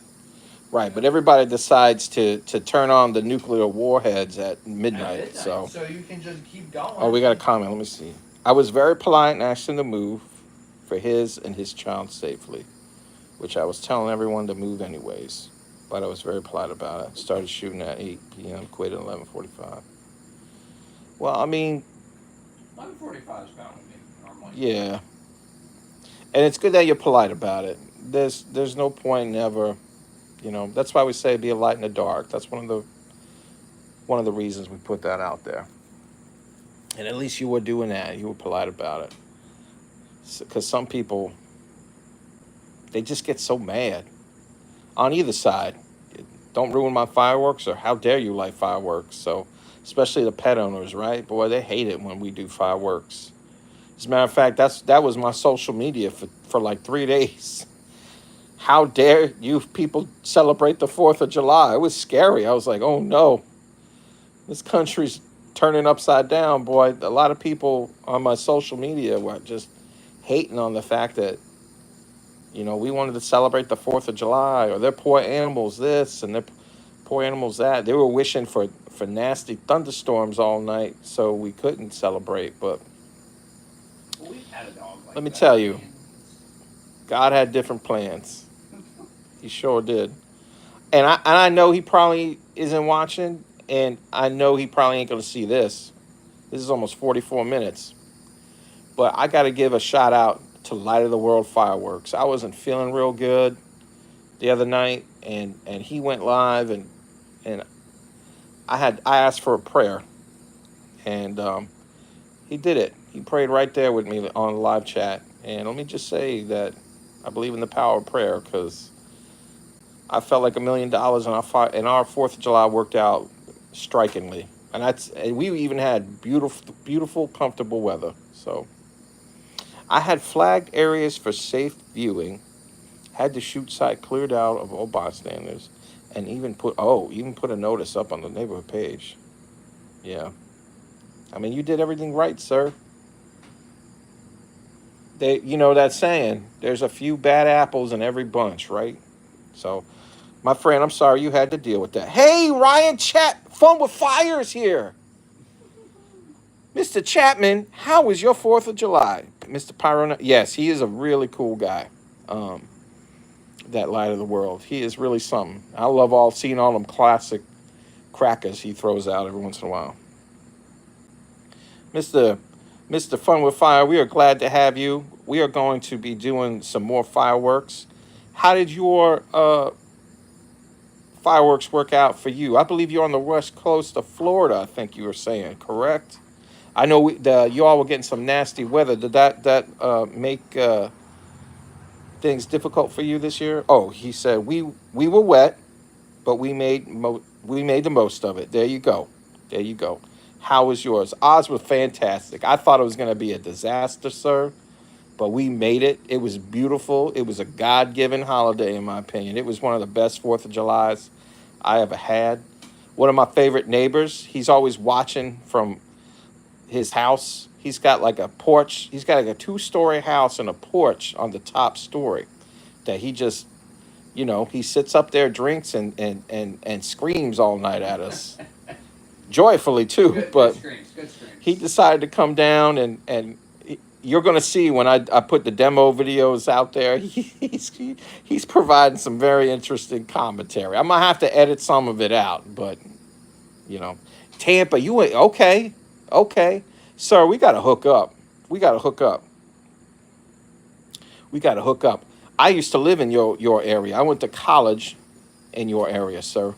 right. But everybody decides to turn on the nuclear warheads at At midnight. midnight, So so you can just keep going. oh, we got a comment. Let me see. I was very polite and asked him to move for his and his child safely, which I was telling everyone to move anyways. But I was very polite about it. Started shooting at 8 p.m. Quit at 11:45. Well, I mean, 11:45 is about when we normally. yeah, and it's good that you're polite about it. There's no point in ever, That's why we say be a light in the dark. That's one of the reasons we put that out there. And at least you were doing that. You were polite about it. Because some people, they just get so mad on either side. Don't ruin my fireworks, or how dare you light fireworks. So, especially the pet owners, right? Boy, they hate it when we do fireworks. As a matter of fact, that was my social media for like 3 days. How dare you people celebrate the 4th of July? It was scary. I was like, oh no, this country's turning upside down, boy. A lot of people on my social media were just hating on the fact that, we wanted to celebrate the 4th of July, or their poor animals this and their poor animals that. They were wishing for nasty thunderstorms all night so we couldn't celebrate. But Well, we've had a dog like let me that. tell you, God had different plans. He sure did. And I know he probably isn't watching, and I know he probably ain't going to see this. This is almost 44 minutes. But I got to give a shout out to Light of the World Fireworks. I wasn't feeling real good the other night, and he went live, and I asked for a prayer, and he did it. He prayed right there with me on live chat. And let me just say that I believe in the power of prayer, because I felt like $1,000,000, and our 4th of July worked out strikingly. And we even had beautiful, comfortable weather. So I had flagged areas for safe viewing, had the shoot site cleared out of all bystanders, and even put a notice up on the neighborhood page. Yeah. I mean, you did everything right, sir. That saying, there's a few bad apples in every bunch, right? So, my friend, I'm sorry you had to deal with that. Hey, Ryan Chet Fun with Fires here. Mr. Chapman, how was your 4th of July? Mr. Pyro, yes, he is a really cool guy. Um, that light of the world. He is really something. I love seeing all them classic crackers he throws out every once in a while. Mr. Mr. Fun with Fire, we are glad to have you. We are going to be doing some more fireworks. How did your fireworks work out for you? I believe you're on the west coast of Florida, I think you were saying, correct? I know you all were getting some nasty weather. Did that make things difficult for you this year? Oh, he said we were wet, but we made the most of it. There you go. There you go. How was yours? Ours was fantastic. I thought it was going to be a disaster, sir, but we made it. It was beautiful. It was a God-given holiday, in my opinion. It was one of the best 4th of Julys I ever had. One of my favorite neighbors. He's always watching from his house. He's got like a porch. He's got like a 2-story house and a porch on the top story that he just, he sits up there, drinks, and screams all night at us, joyfully too. Good But screams, good he screams. decided to come down, and you're going to see when I put the demo videos out there. He's providing some very interesting commentary. I might have to edit some of it out, but you know, Tampa, you ain't okay, okay, sir. We got to hook up. We got to hook up. We got to hook up. I used to live in your area. I went to college in your area, sir.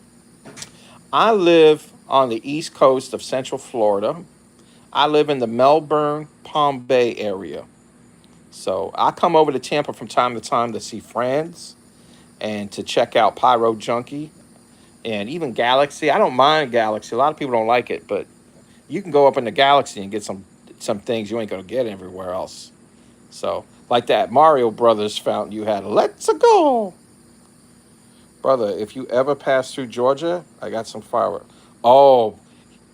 I live on the east coast of Central Florida. I live in the Melbourne, Palm Bay area. So I come over to Tampa from time to time to see friends and to check out Pyro Junkie and even Galaxy. I don't mind Galaxy. A lot of people don't like it, but you can go up in the Galaxy and get some things you ain't gonna get everywhere else. So like that Mario Brothers fountain you had. Let's go, brother. If you ever pass through Georgia, I got some fireworks. Oh,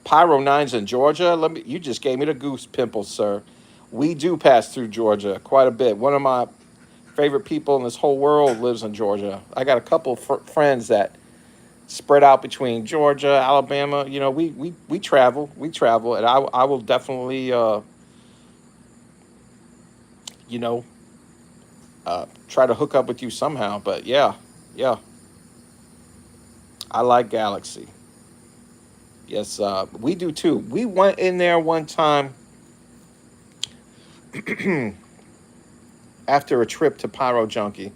Pyro Nines in Georgia. You just gave me the goose pimples, sir. We do pass through Georgia quite a bit. One of my favorite people in this whole world lives in Georgia. I got a couple of friends that spread out between Georgia, Alabama. We travel, and I will definitely you know try to hook up with you somehow. But yeah, yeah, I like Galaxy. Yes, we do too. We went in there one time after a trip to Pyro Junkie,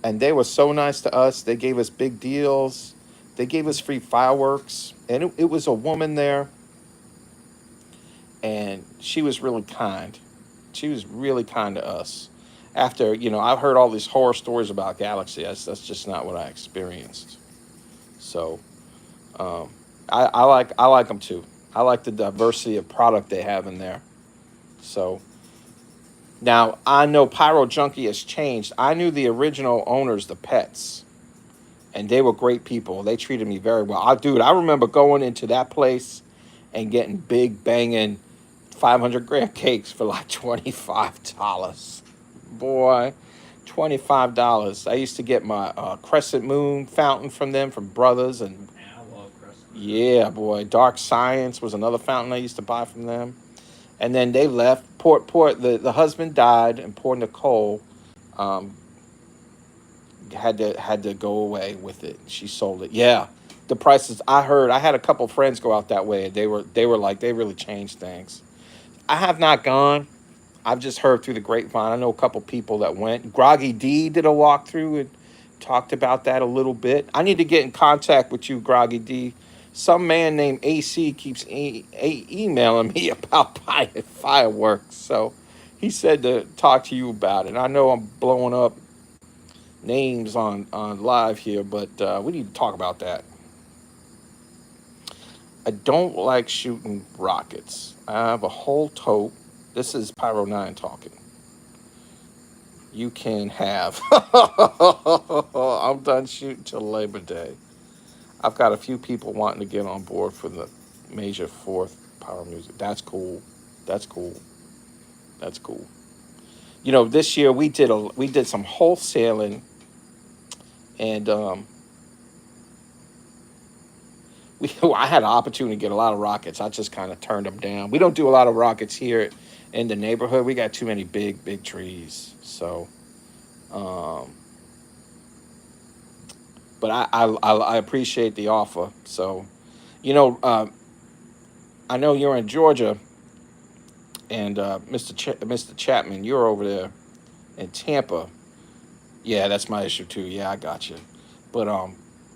and they were so nice to us. They gave us big deals. They gave us free fireworks, and it was a woman there, and she was really kind. She was really kind to us. After I've heard all these horror stories about Galaxy. That's just not what I experienced. So um, I like them too. I like the diversity of product they have in there. So now I know Pyro Junkie has changed. I knew the original owners, the Pets, and they were great people. They treated me very well. Dude, I remember going into that place and getting big banging 500 gram cakes for like $25. Boy, $25. I used to get my Crescent Moon fountain from them, from Brothers, and Man, I love Crescent Moon. yeah, boy, Dark Science was another fountain I used to buy from them. And then they left. The husband died, and poor Nicole um, had to go away with it. She sold it. Yeah, the prices. I heard. I had a couple friends go out that way. They were like they really changed things. I have not gone. I've just heard through the grapevine. I know a couple people that went. Groggy D did a walkthrough and talked about that a little bit. I need to get in contact with you, Groggy D. Some man named AC keeps emailing me about fireworks. So he said to talk to you about it. I know I'm blowing up names on live here, but we need to talk about that. I don't like shooting rockets. I have a whole tote. This is Pyro 9 talking. You can have. I'm done shooting till Labor Day. I've got a few people wanting to get on board for the major 4th Pyro music. That's cool. That's cool. That's cool. This year we did some wholesaling, and I had an opportunity to get a lot of rockets. I just kind of turned them down. We don't do a lot of rockets here in the neighborhood. We got too many big trees. So, um, but I appreciate the offer. So, you know, I know you're in Georgia, and Mr. Chapman, you're over there in Tampa. Yeah, that's my issue too. Yeah, I got you. But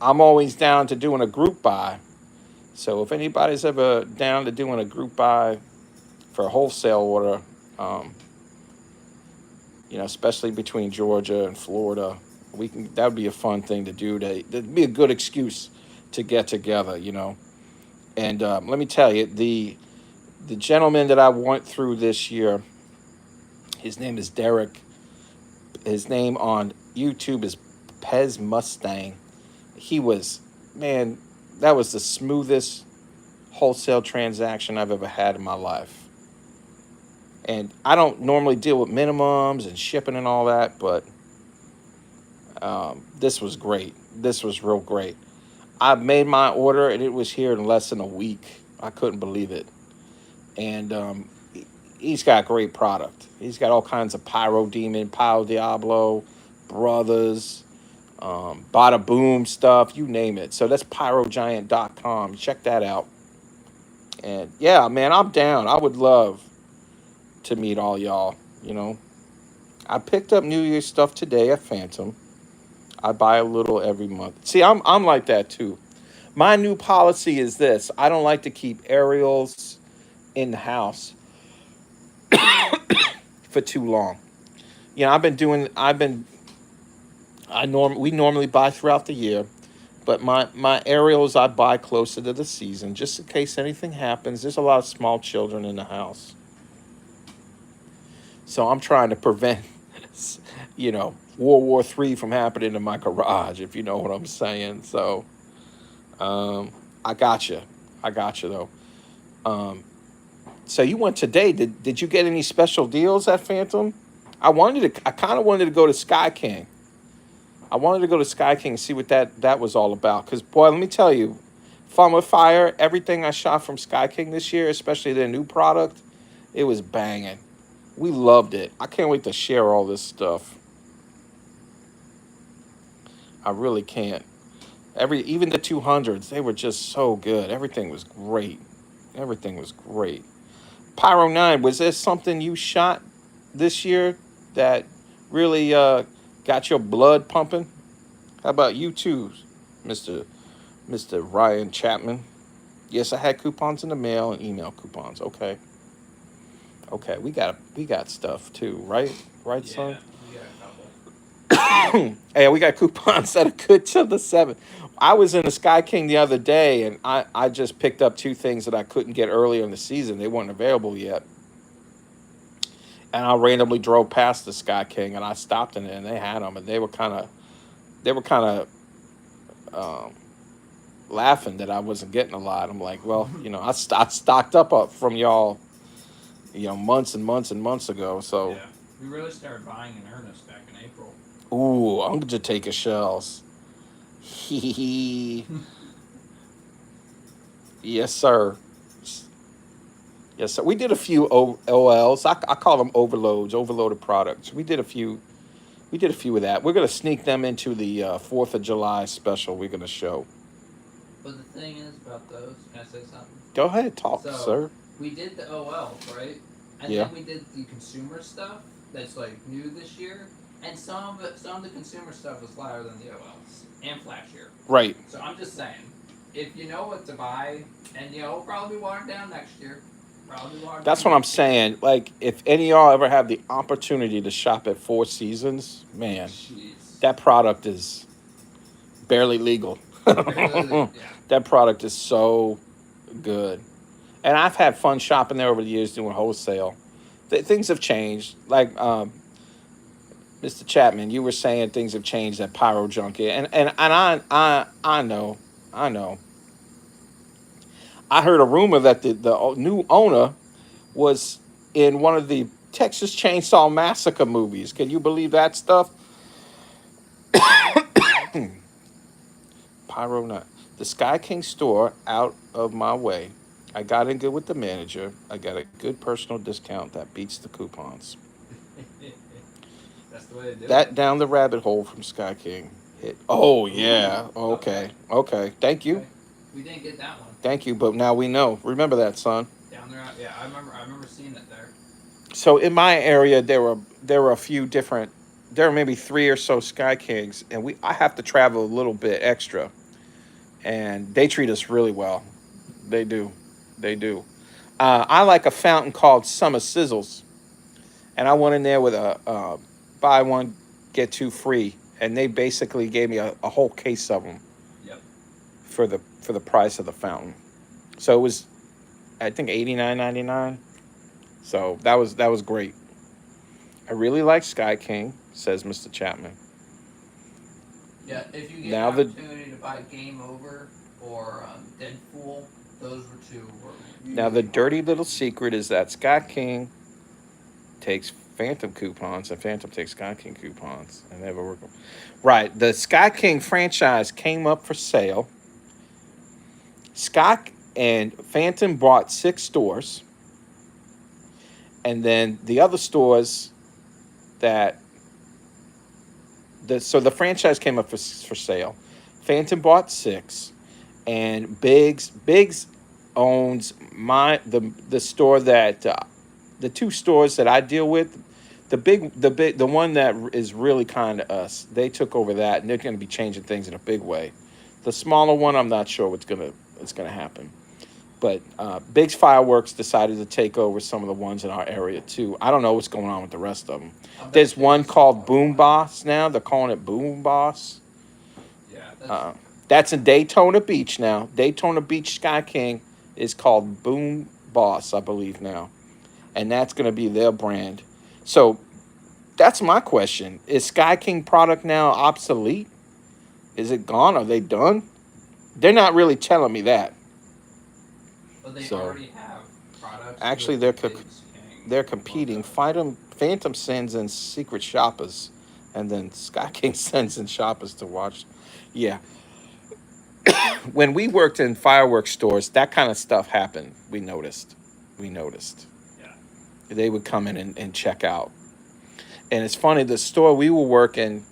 I'm always down to doing a group buy. So if anybody's ever down to doing a group buy for a wholesale order, um, especially between Georgia and Florida, we can. That would be a fun thing to do. That'd be a good excuse to get together. And let me tell you, the gentleman that I went through this year, his name is Derek. His name on YouTube is Pez Mustang. He was, man, that was the smoothest wholesale transaction I've ever had in my life. And I don't normally deal with minimums and shipping and all that, but this was great. This was real great. I made my order and it was here in less than a week. I couldn't believe it. And he's got great product. He's got all kinds of Pyro Demon, Pyro Diablo, Brothers, Bada Boom stuff, you name it. So that's pyrogiant.com. Check that out. And yeah, man, I'm down. I would love to meet all y'all. I picked up New Year's stuff today at Phantom. I buy a little every month. See, I'm like that too. My new policy is this: I don't like to keep aerials in the house for too long. We normally buy throughout the year, but my aerials I buy closer to the season just in case anything happens. There's a lot of small children in the house. So I'm trying to prevent, World War III from happening in my garage, if you know what I'm saying. So I got you. I got you, though. Um, so you went today. Did you get any special deals at Phantom? I kind of wanted to go to Sky King. I wanted to go to Sky King and see what that was all about. Because, boy, let me tell you, Fun with Fire, everything I shot from Sky King this year, especially their new product, it was banging. We loved it. I can't wait to share all this stuff. I really can't. Even the 200s, they were just so good. Everything was great. Everything was great. Pyro 9, was there something you shot this year that really got your blood pumping? How about you too, Mr. Ryan Chapman? Yes, I had coupons in the mail and email coupons. Okay. Okay, we got stuff too, right? Right, son? Yeah, we got a couple. Hey, we got coupons that are good till the 7th. I was in the Sky King the other day, and I just picked up two things that I couldn't get earlier in the season. They weren't available yet. And I randomly drove past the Sky King, and I stopped in it, and they had them, and they were kind of um, laughing that I wasn't getting a lot. I'm like, well, I stocked up from y'all, months and months and months ago. So, Yeah, we really started buying in earnest back in April. ooh, I'm gonna take a shells. Hee. Yes, sir. Yes, sir. We did a few OLs. I call them overloads, overloaded products. We did a few. We did a few of that. We're gonna sneak them into the 4th of July special. We're gonna show. But the thing is about those, can I say something? Go ahead, talk, So, sir. we did the OLs, right? And Yeah. then we did the consumer stuff that's like new this year. And some of the consumer stuff was flatter than the OLs and flashier. Right. So I'm just saying, if you know what to buy, and it'll probably be watered down next year. Probably watered That's down what I'm next year. saying. Like, if any of y'all ever have the opportunity to shop at Four Seasons, man, Jeez. that product is barely legal. Yeah. That product is so good. And I've had fun shopping there over the years doing wholesale. Things have changed. Like Mr. Chapman, you were saying things have changed at Pyro Junkie, and I know, I know. I heard a rumor that the new owner was in one of the Texas Chainsaw Massacre movies. Can you believe that stuff? Pyro not. the Sky King store out of my way. I got in good with the manager. I got a good personal discount that beats the coupons. That's the way to do That it. down the rabbit hole from Sky King. Hit. Oh yeah. Ooh. Okay. Okay. Okay. Thank you. Okay. We didn't get that one. Thank you. But now we know. Remember that, son. Down there. Yeah, I remember. I remember seeing it there. So in my area, there were a few different. There were maybe three or so Sky Kings, and I have to travel a little bit extra, and they treat us really well. They do. They do. I like a fountain called Summer Sizzles, and I went in there with a buy one get two free, and they basically gave me a whole case of them Yep. for the price of the fountain. So it was, I think, 89.99. So that was great. I really like Sky King, says Mr. Chapman. Yeah. If you get Now an the opportunity to buy Game Over or Deadpool, those were two were now the really dirty hard. little secret is that Sky King takes Phantom coupons and Phantom takes Sky King coupons and they never work. Right, the Sky King franchise came up for sale. Sky and Phantom bought 6 stores, and then the other stores that so the franchise came up for sale. Phantom bought 6, and Biggs owns the store that the 2 stores that I deal with. The one that is really kind to us. They took over that, and they're going to be changing things in a big way. The smaller one, I'm not sure what's gonna happen. But Biggs Fireworks decided to take over some of the ones in our area too. I don't know what's going on with the rest of them. I bet There's you one it's called smaller Boom one. Boss now. They're calling it Boom Boss. Yeah. Uh, that's in Daytona Beach now. Daytona Beach Sky King is called Boom Boss, I believe now, and that's going to be their brand. So that's my question: is Sky King product now obsolete? Is it gone? Are they done? They're not really telling me that. But they So already have products actually, with the Biggs King they're competing. logo. Phantom sends in secret shoppers, and then Sky King sends in shoppers to watch. Yeah, when we worked in fireworks stores, that kind of stuff happened. We noticed. We noticed. Yeah. They would come in and check out. And it's funny, the store we were working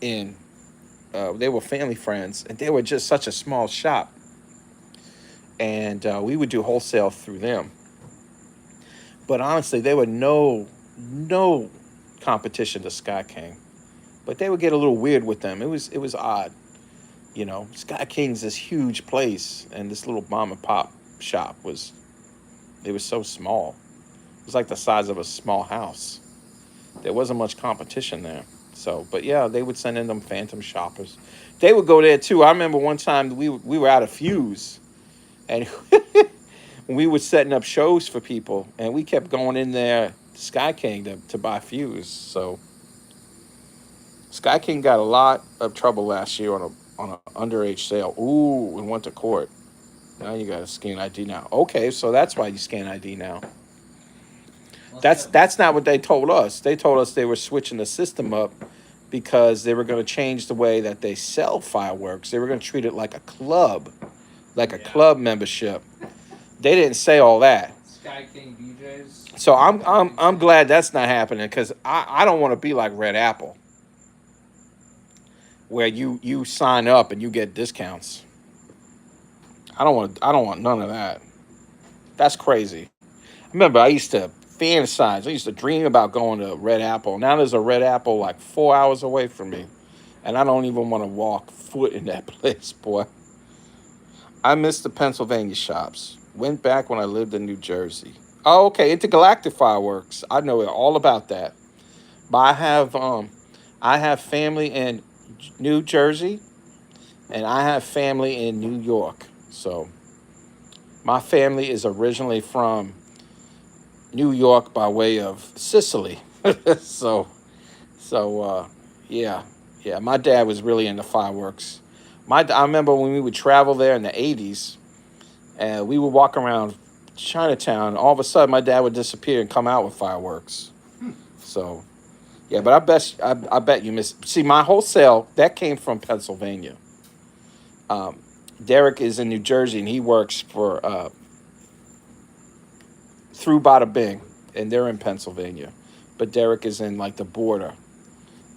in, they were family friends, and they were just such a small shop. And we would do wholesale through them. But honestly, they were no competition to Sky King. But they would get a little weird with them. It was odd. Sky King's this huge place, and this little mom and pop shop was so small. It was like the size of a small house. There wasn't much competition there. So, but yeah, they would send in them phantom shoppers. They would go there too. I remember one time we were out of fuse, and we were setting up shows for people, and we kept going in there, Sky King, to buy fuse. So Sky King got a lot of trouble last year on an underage sale. Ooh, and went to court. Now you got to scan ID now. Okay, so that's why you scan ID now. Let's That's not what they told us. They told us they were switching the system up because they were going to change the way that they sell fireworks. They were going to treat it like a Yeah. club membership. They didn't say all that. Sky King BJ's. So I'm glad that's not happening because I don't want to be like Red Apple where you sign up and you get discounts. I don't want none of that. That's crazy. Remember, I used to fantasize. I used to dream about going to Red Apple. Now there's a Red Apple like 4 hours away from me, and I don't even want to walk foot in that place, boy. I miss the Pennsylvania shops. Went back when I lived in New Jersey. Oh, okay, Intergalactic fireworks. I know all about that. But I have family in New Jersey, and I have family in New York. So my family is originally from New York by way of Sicily. so so yeah, yeah. My dad was really into fireworks. I remember when we would travel there in the '80s, and we would walk around Chinatown. All of a sudden, my dad would disappear and come out with fireworks. So yeah, but I bet you miss. See, my wholesale that came from Pennsylvania. Um, Derek is in New Jersey and he works for through Bada Bing, and they're in Pennsylvania. But Derek is in like the border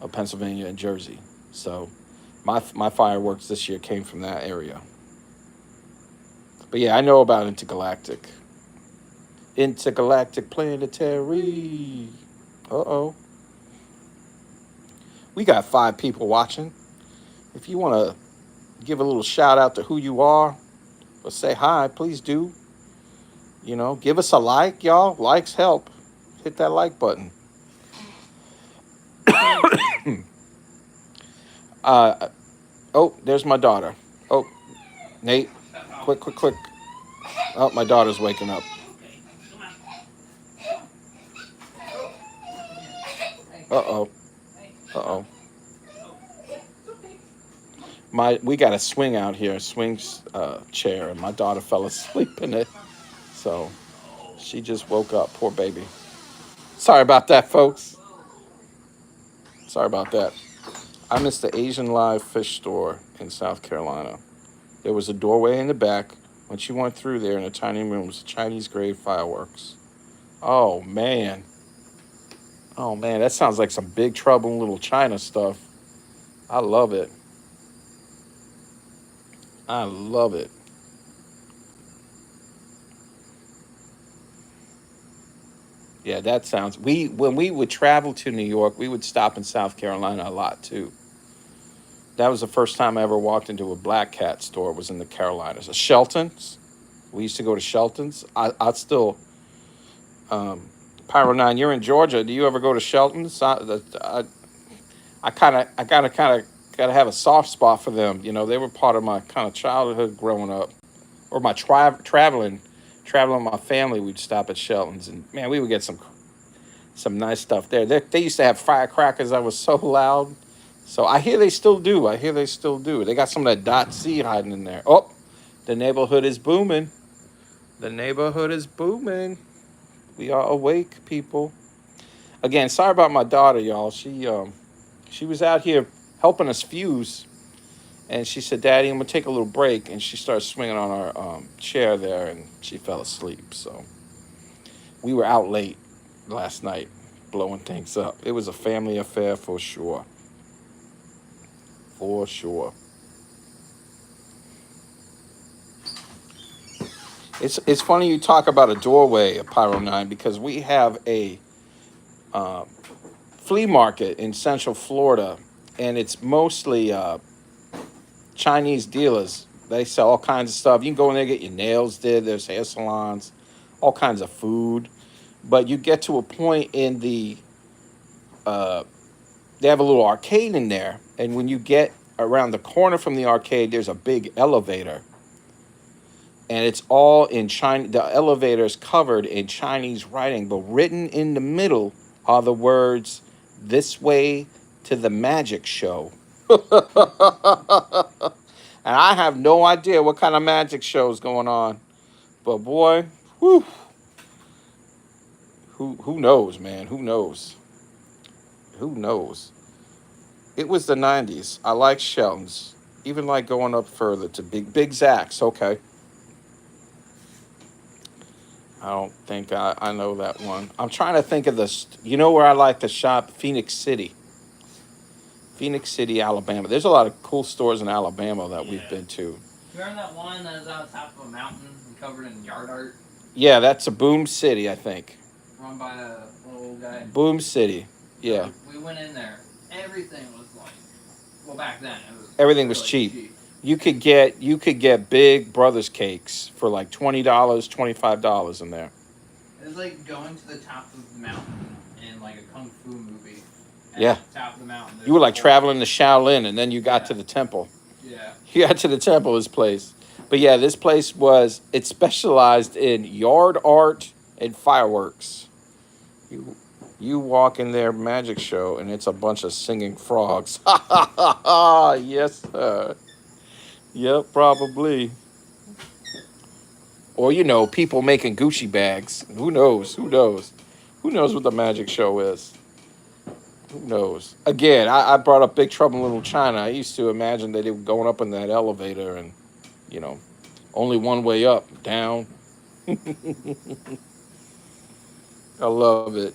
of Pennsylvania and Jersey. So my fireworks this year came from that area. But yeah, I know about intergalactic planetary. Uh-oh. We got 5 people watching. If you want to give a little shout out to who you are or say hi, please do. Give us a like, y'all. Likes help. Hit that like button. uh, oh, there's my daughter. Oh, Nate, quick, quick, quick. Oh, my daughter's waking up. Uh-oh. Uh-oh. We got a swing out here, a swing chair, and my daughter fell asleep in it. So she just woke up. Poor baby. Sorry about that, folks. Sorry about that. I missed the Asian Live Fish Store in South Carolina. There was a doorway in the back. When she went through there in a tiny room, it was Chinese grade fireworks. Oh, man. Oh, man. That sounds like some Big Trouble in Little China stuff. I love it. I love it. Yeah, that sounds. When we would travel to New York, we would stop in South Carolina a lot too. That was the first time I ever walked into a Black Cat store. Was in the Carolinas, a Shelton's. We used to go to Shelton's. I still, Pyro 9. You're in Georgia. Do you ever go to Shelton's? I kind of have a soft spot for them. They were part of my kind of childhood growing up, or my traveling with my family. We'd stop at Shelton's, and man, we would get some nice stuff there. They used to have firecrackers that was so loud. So I hear they still do. They got some of that dot C hiding in there. Oh, the neighborhood is booming. The neighborhood is booming. We are awake, people. Again, sorry about my daughter, y'all. She was out here helping us fuse, and she said, "Daddy, I'm gonna take a little break." And she started swinging on our chair there, and she fell asleep. So we were out late last night, blowing things up. It was a family affair for sure. For sure. It's funny you talk about a doorway, a Pyro 9, because we have a uh, flea market in Central Florida, and it's mostly Chinese dealers. They sell all kinds of stuff. You can go in there and get your nails did. There's hair salons, all kinds of food. But you get to a point in uh, they have a little arcade in there, and when you get around the corner from the arcade, there's a big elevator, and it's all in China. The elevator is covered in Chinese writing, but written in the middle are the words "This way to the magic show." And I have no idea what kind of magic show is going on, but boy, whew, who knows, man? Who knows? Who knows? It was the 90s. I like Shelton's. Even like going up further to Big Zach's. Okay. I don't think I know that one. I'm trying to think of this. You know where I like to shop? Phoenix City. Phoenix City, Alabama. There's a lot of cool stores in Alabama that we've been to. Remember that one that was on top of a mountain and covered in yard art? Yeah, that's a Boom City, I think. Run by a little guy. Boom City. Yeah. We went in there. Everything was like, well, back then it was. Everything was really cheap. You could get Big Brothers cakes for like $20, $25 in there. It was like going to the top of the mountain in like a kung fu movie. Yeah. At the top of the mountain. You were like traveling to Shaolin, and then you got to the temple. Yeah. You got to the temple, this place. But yeah, this place it specialized in yard art and fireworks. You walk in their magic show, and it's a bunch of singing frogs. Ha ha ha ha! Yes, sir. Yep, probably. Or people making Gucci bags. Who knows? Who knows? Who knows what the magic show is? Who knows? Again, I brought up Big Trouble in Little China. I used to imagine that they were going up in that elevator and, you know, only one way up, down. I love it.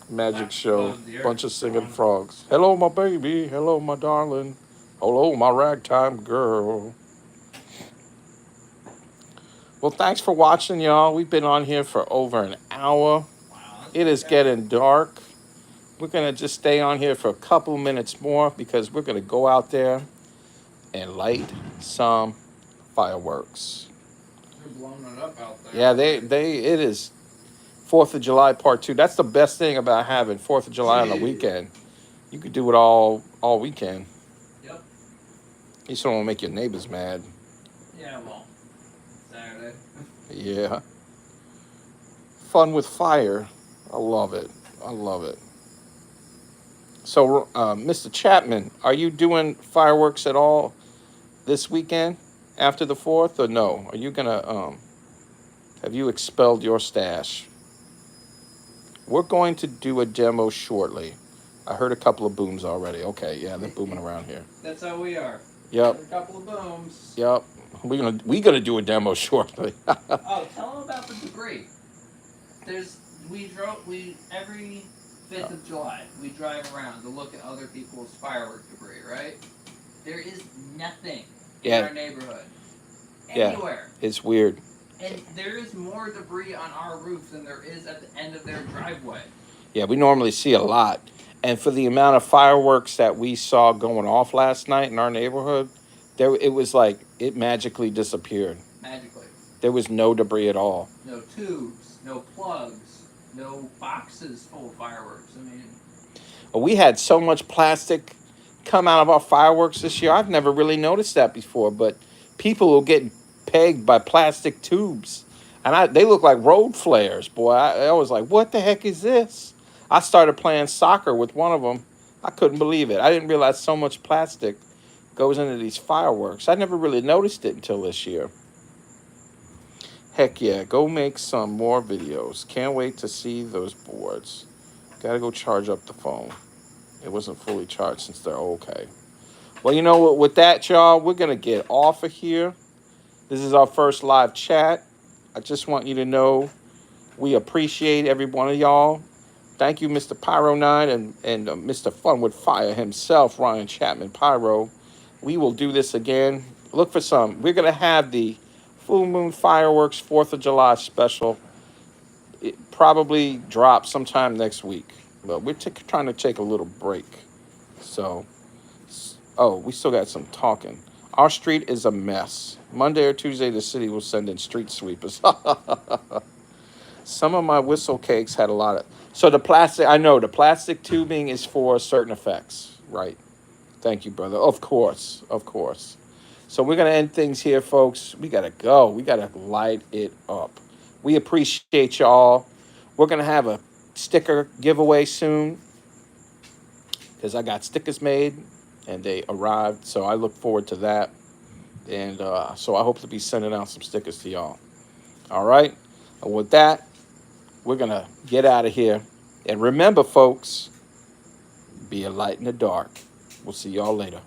Magic Not show. above the Bunch earth. of singing frogs. Hello, my baby. Hello, my darling. Hello, my ragtime girl. Well, thanks for watching, y'all. We've been on here for over an hour. Wow, that's It is quick, huh? getting dark. We're going to just stay on here for a couple minutes more because we're going to go out there and light some fireworks. They're blowing it up out there. Yeah, it is 4th of July part 2. That's the best thing about having 4th of July on the weekend. You could do it all weekend. Yep. You just don't want to make your neighbors mad. Yeah, well, Saturday. Yeah. Fun with fire. I love it. I love it. So, Mr. Chapman, are you doing fireworks at all this weekend after the 4th or no? Are you going to, have you expelled your stash? We're going to do a demo shortly. I heard a couple of booms already. Okay, yeah, they're booming around here. That's how we are. Yep, A couple of booms. yep. We're gonna do a demo shortly. Oh, tell them about the debris. We every 5th of July we drive around to look at other people's firework debris. Right? There is nothing in Yeah. our neighborhood Yeah. anywhere, It's weird. and there is more debris on our roof than there is at the end of their driveway. Yeah, we normally see a lot. And for the amount of fireworks that we saw going off last night in our neighborhood, it was like it magically disappeared. Magically, There was no debris at all. no tubes, no plugs, no boxes full of fireworks. I mean, We had so much plastic come out of our fireworks this year. I've never really noticed that before, but people will get pegged by plastic tubes. And they look like road flares, boy. I was like, what the heck is this? I started playing soccer with one of them. I couldn't believe it. I didn't realize so much plastic goes into these fireworks. I never really noticed it until this year. Heck yeah, go make some more videos. Can't wait to see those boards. Gotta go charge up the phone. It wasn't fully charged since they're okay. Well, you know what? With that, y'all, we're going to get off of here. This is our first live chat. I just want you to know we appreciate every one of y'all. Thank you, Mr. Pyro 9 and Mr. Fun with Fire himself, Ryan Chapman Pyro. We will do this again. Look for some. We're going to have the Full Moon Fireworks 4th of July special. It probably drops sometime next week. But we're trying to take a little break. So, we still got some talking. Our street is a mess. Monday or Tuesday, the city will send in street sweepers. Some of my whistle cakes had a lot of... So the plastic tubing is for certain effects. Right. Thank you, brother. Of course. So we're going to end things here, folks. We got to go. We got to light it up. We appreciate y'all. We're going to have a sticker giveaway soon because I got stickers made and they arrived. So I look forward to that. And so I hope to be sending out some stickers to y'all. All right. And with that, we're going to get out of here. And remember, folks, be a light in the dark. We'll see y'all later.